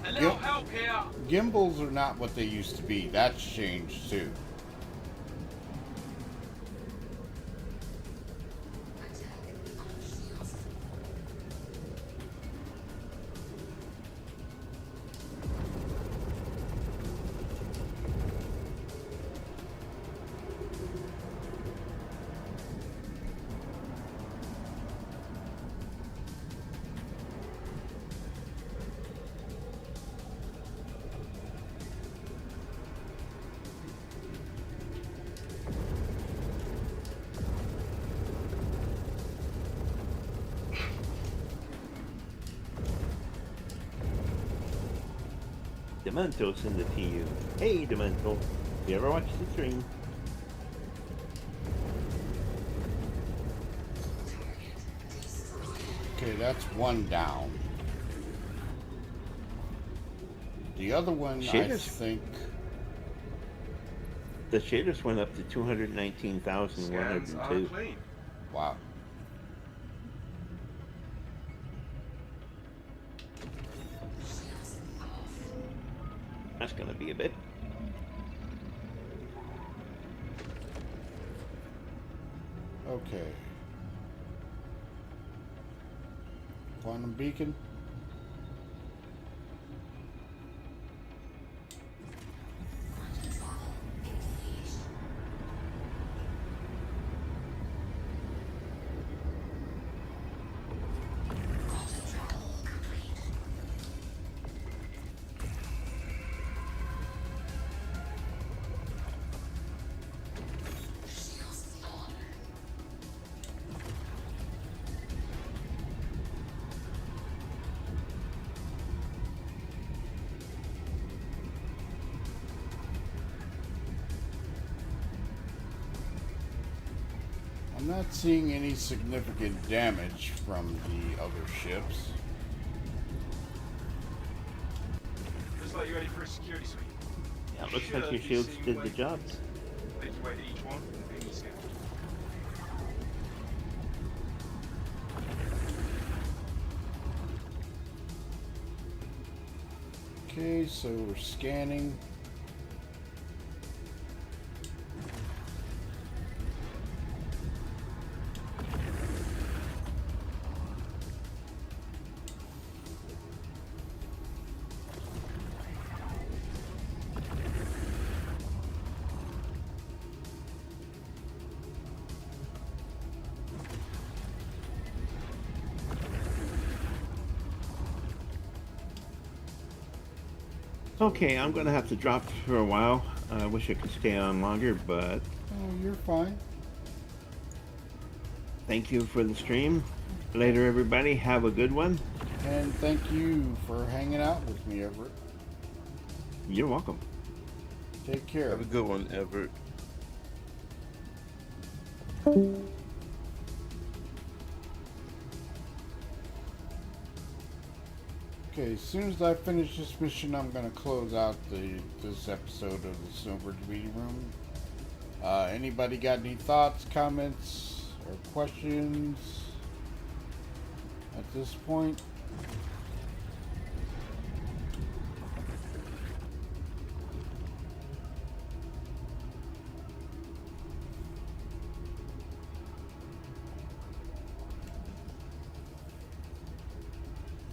Hello, help here! Gimbals are not what they used to be. That's changed too. Demento's in the TU. Hey, Demento. You ever watch the stream? Okay, that's one down. The other one, Shaders. I think... The shaders went up to Scans are 219,102. clean. Wow. That's gonna be a bit. Okay. Quantum beacon. not seeing any significant damage from the other ships. Looks like you're ready for a security sweep. Yeah, it looks like your shields did the job. Make your way to each one and ping the scan. Okay, so we're scanning. Okay, I'm gonna have to drop for a while. I wish I could stay on longer, but Oh, you're fine. thank you for the stream. Later, everybody. Have a good one. And thank you for hanging out with me, Everett. You're welcome. Take care. Have a good one, Everett. Okay, as soon as I finish this mission, I'm gonna close out this episode of the Snowbirds Meeting Room. Anybody got any thoughts, comments, or questions at this point?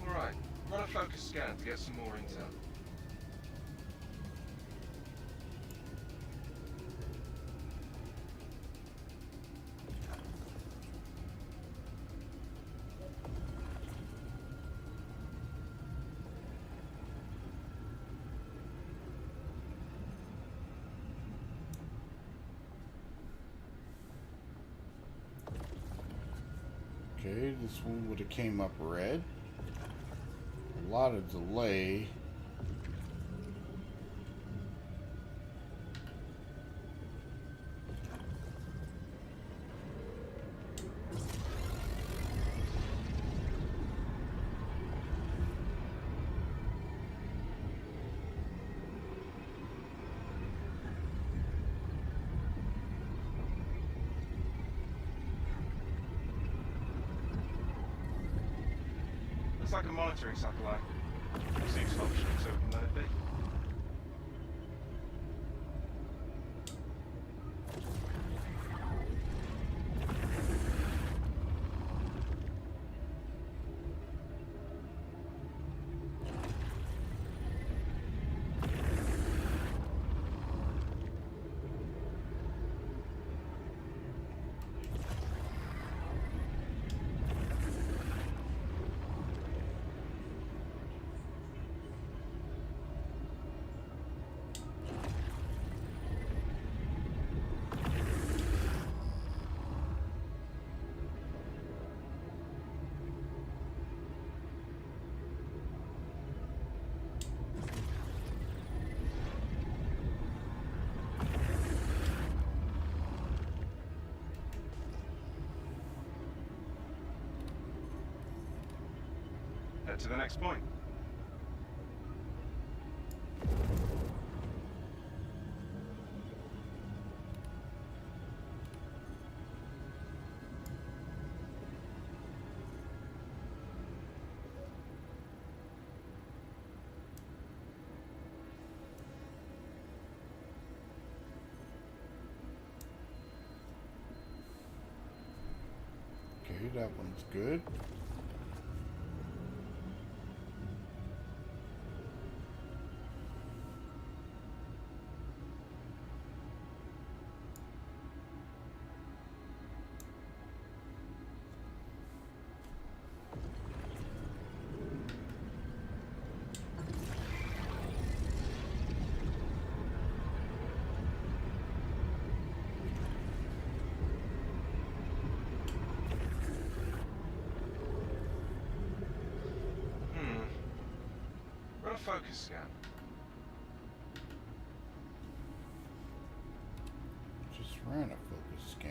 Alright, run a focus scan to get some more intel. Okay, this one would have came up red. A lot of delay. Looks like a monitoring satellite. Seems functioning, so we can let it be. Head to the next point. Okay, that one's good. Run a focus scan. Just ran a focus scan.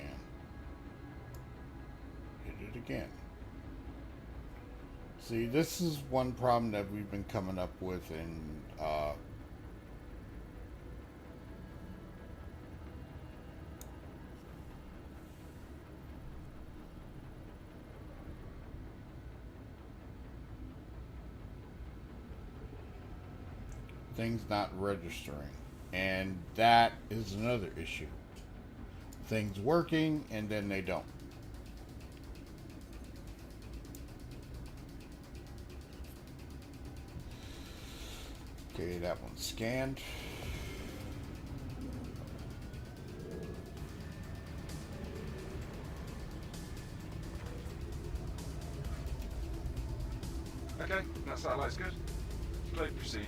it again. See, this is one problem that we've been coming up with in things not registering, and that is another issue. Things working and then they don't. Okay, that one's scanned. Okay, that satellite's good. Load proceed.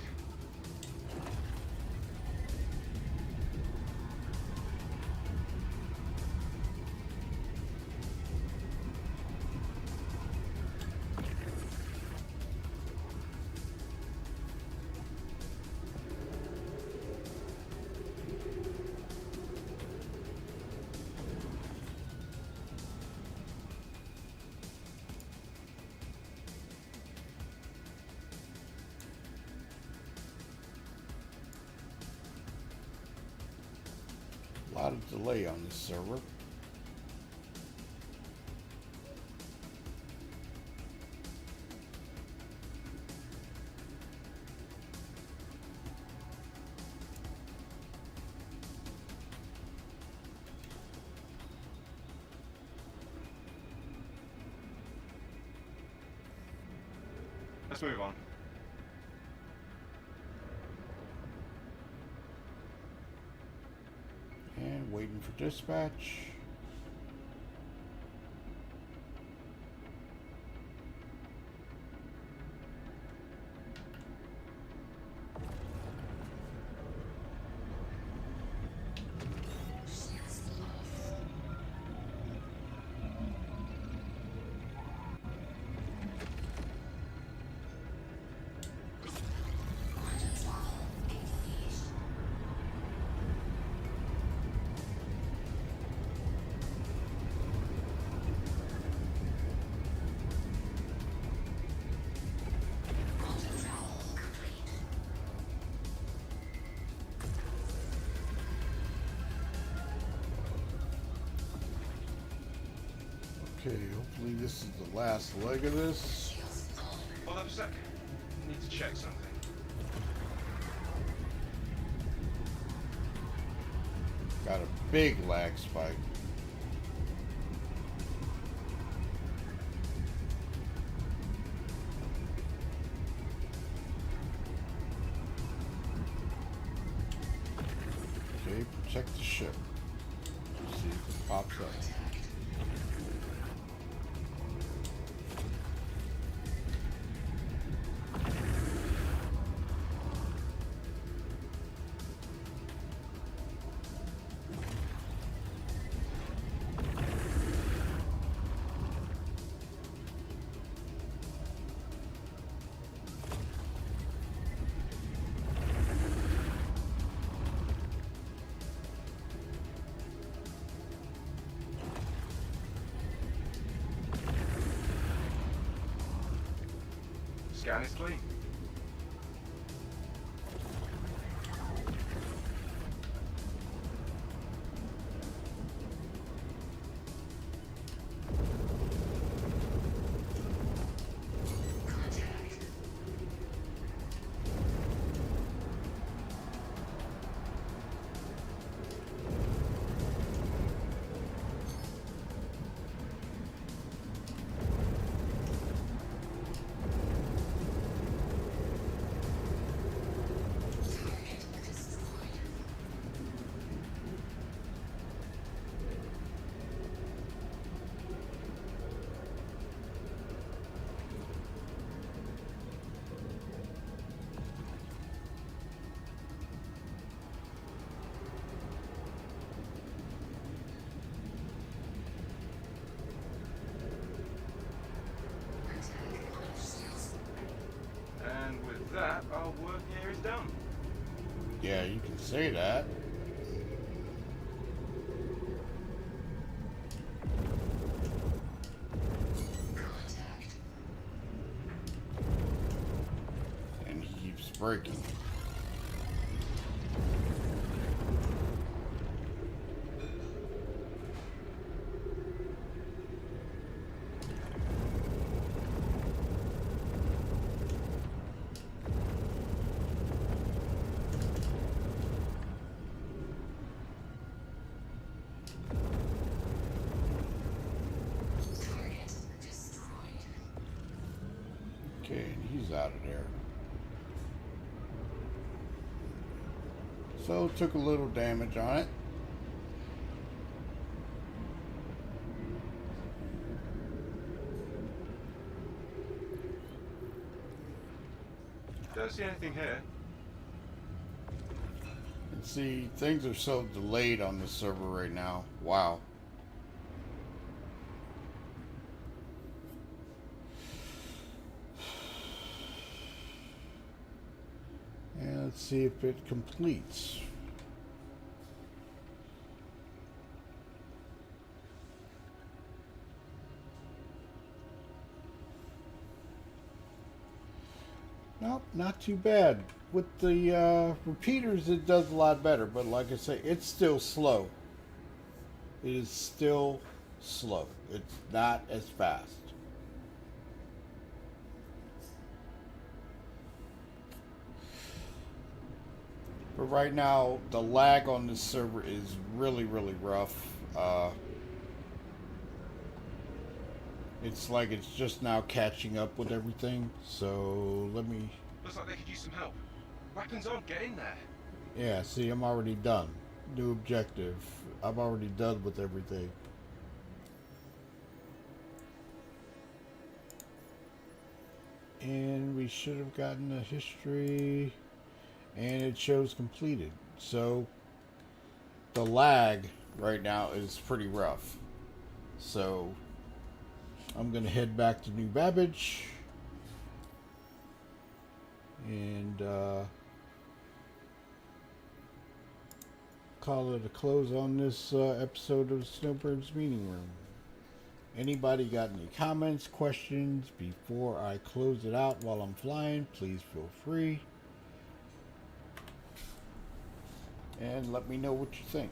A lot of delay on this server. Let's move on. And waiting for dispatch. Okay, hopefully this is the last leg of this. Hold up a sec. Need to check something. Got a big lag spike. Okay, protect the ship. See if it pops up. Scan is clean. And with that, our work here is done. Yeah, you can say that. breaking. Okay, and he's out of there. So took a little damage on it. Don't see anything here. And see, things are so delayed on this server right now. Wow. And let's see if it completes. Nope, not too bad. With the repeaters, it does a lot better. But like I say, it's still slow. It is still slow. It's not as fast. But right now, the lag on this server is really, really rough. It's like it's just now catching up with everything. So let me... Looks like they could use some help. Weapons on, get in there. Yeah, see, I'm already done. New objective. I'm already done with everything. And we should have gotten a history. And it shows completed. So the lag right now is pretty rough. So I'm going to head back to New Babbage. And call it a close on this episode of Snowbirds Meeting Room. Anybody got any comments, questions before I close it out while I'm flying? Please feel free. And let me know what you think.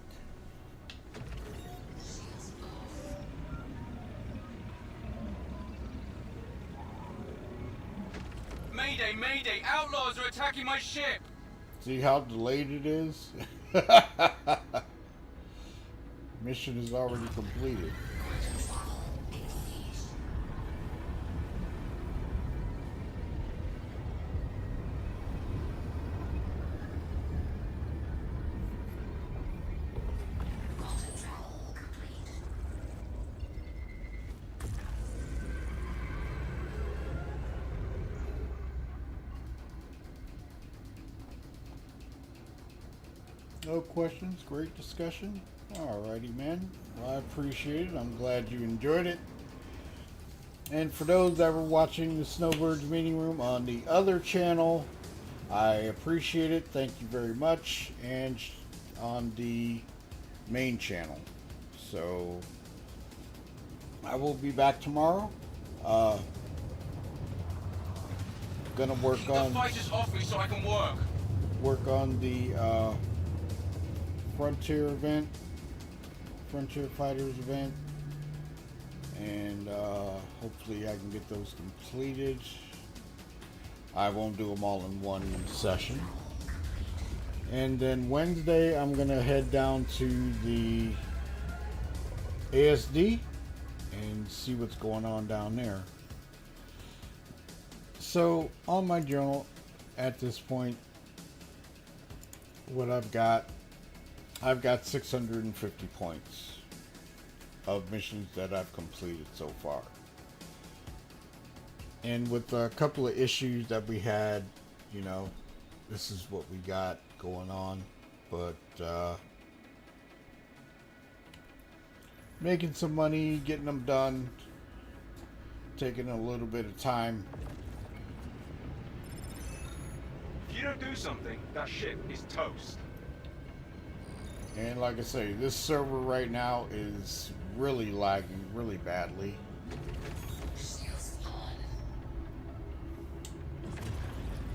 Mayday, mayday! Outlaws are attacking my ship! See how delayed it is? Mission is already completed. No questions. Great discussion. Alrighty, man. Well, I appreciate it. I'm glad you enjoyed it. And for those that were watching the Snowbirds Meeting Room on the other channel, I appreciate it. Thank you very much. And on the main channel. So, I will be back tomorrow. Gonna work Keep on... the fighters off me so I can work! Work on the Frontier event, Frontier Fighters event, and hopefully I can get those completed. I won't do them all in one session. And then Wednesday I'm gonna head down to the ASD and see what's going on down there. So on my journal at this point, what I've got 650 points of missions that I've completed so far. And with a couple of issues that we had, you know, this is what we got going on. But making some money, getting them done, taking a little bit of time. If you don't do something, that ship is toast. And like I say, this server right now is really lagging really badly.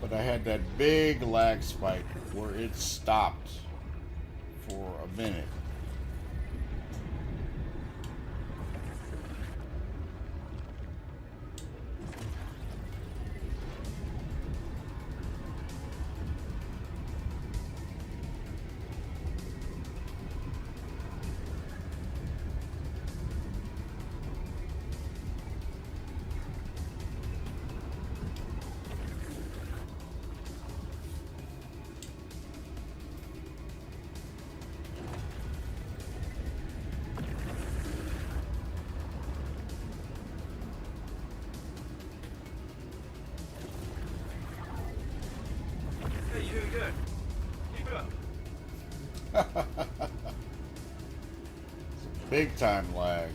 But but I had that big lag spike where it stopped for a minute. Hey, you're doing good. Keep it up. Big time lag.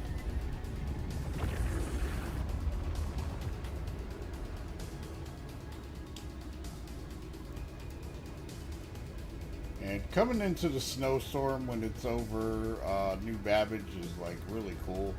And coming into the snowstorm when it's over New Babbage is like really cool.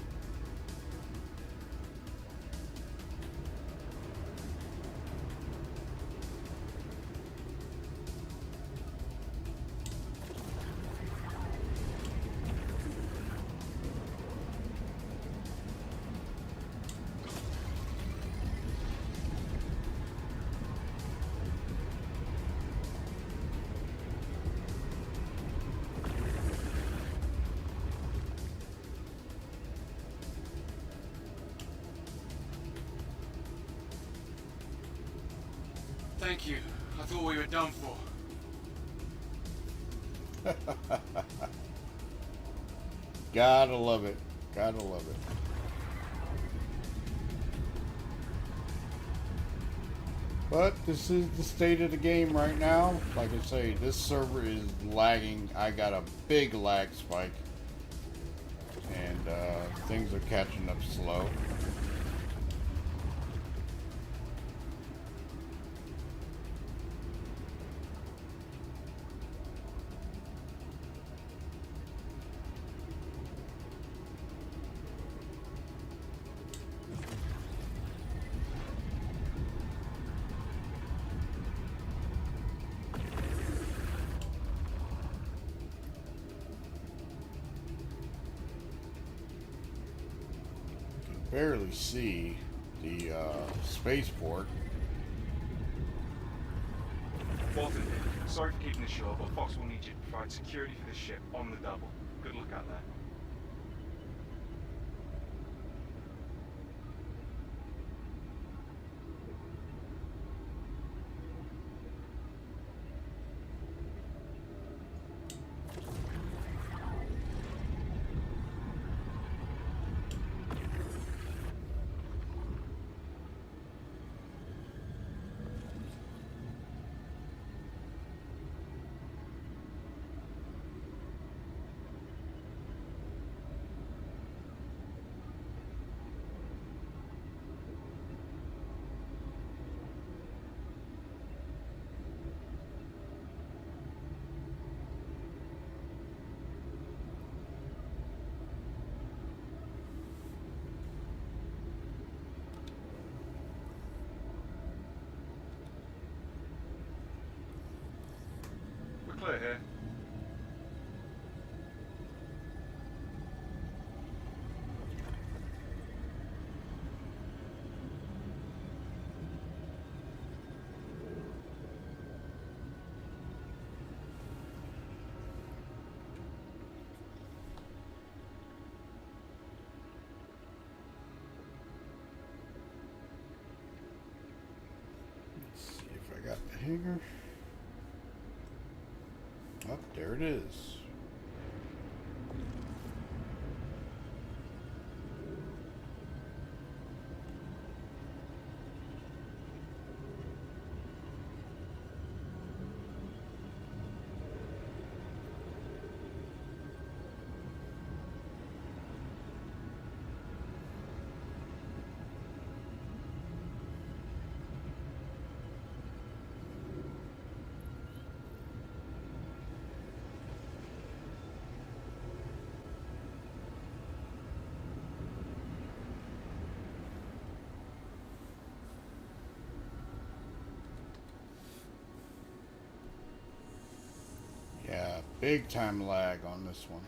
Thank you. I thought we were done for. Gotta love it. Gotta love it. But this is the state of the game right now. Like I say, this server is lagging. I got a big lag spike. And things are catching up slow. Barely see the spaceport. Walton, sorry for keeping this short, but Fox will need you to provide security for this ship on the double. Good luck out there. Clear here. Let's see if I got the hanger. Oh, there it is. Big time lag on this one.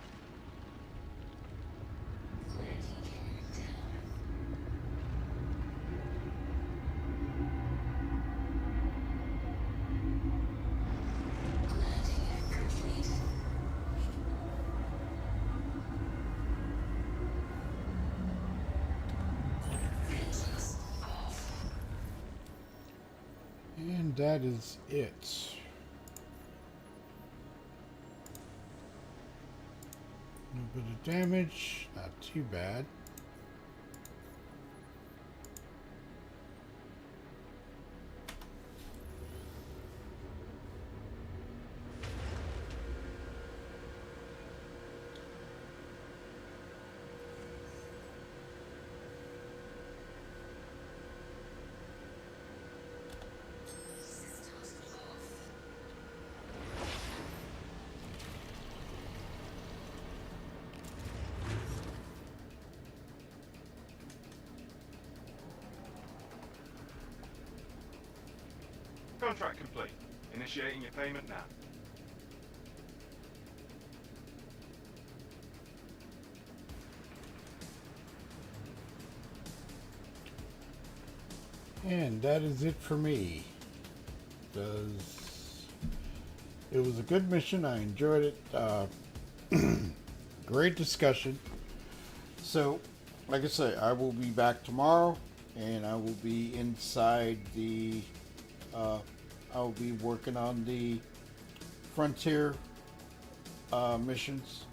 And that is it. A little bit of damage, not too bad. Contract complete. Initiating your payment now. And that is it for me. It was a good mission. I enjoyed it. Great discussion. So, like I say, I will be back tomorrow, and I will be inside the. I'll be working on the Frontier missions,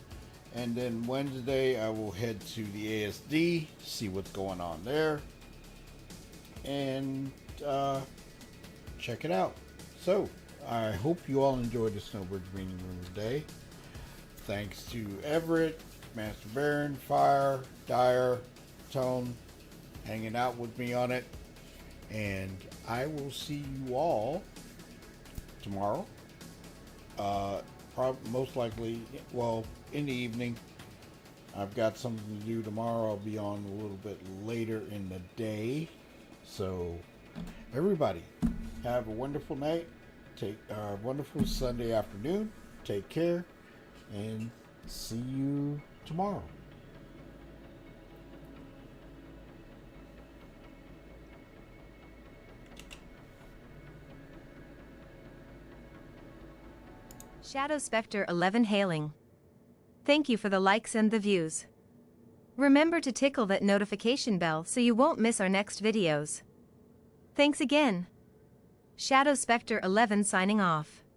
and then Wednesday I will head to the ASD, see what's going on there, and check it out. So I hope you all enjoyed the Snowbirds Reading Room today. Thanks to Everett, Master Baron, Fire, Dyer, Tone, hanging out with me on it, and I will see you all tomorrow. Most likely, well, in the evening. I've got something to do tomorrow. I'll be on a little bit later in the day. So, everybody, have a wonderful night. Take a wonderful Sunday afternoon. Take care, and see you tomorrow. Shadow Spectre 11 hailing. Thank you for the likes and the views. Remember to tickle that notification bell so you won't miss our next videos. Thanks again. Shadow Spectre 11 signing off.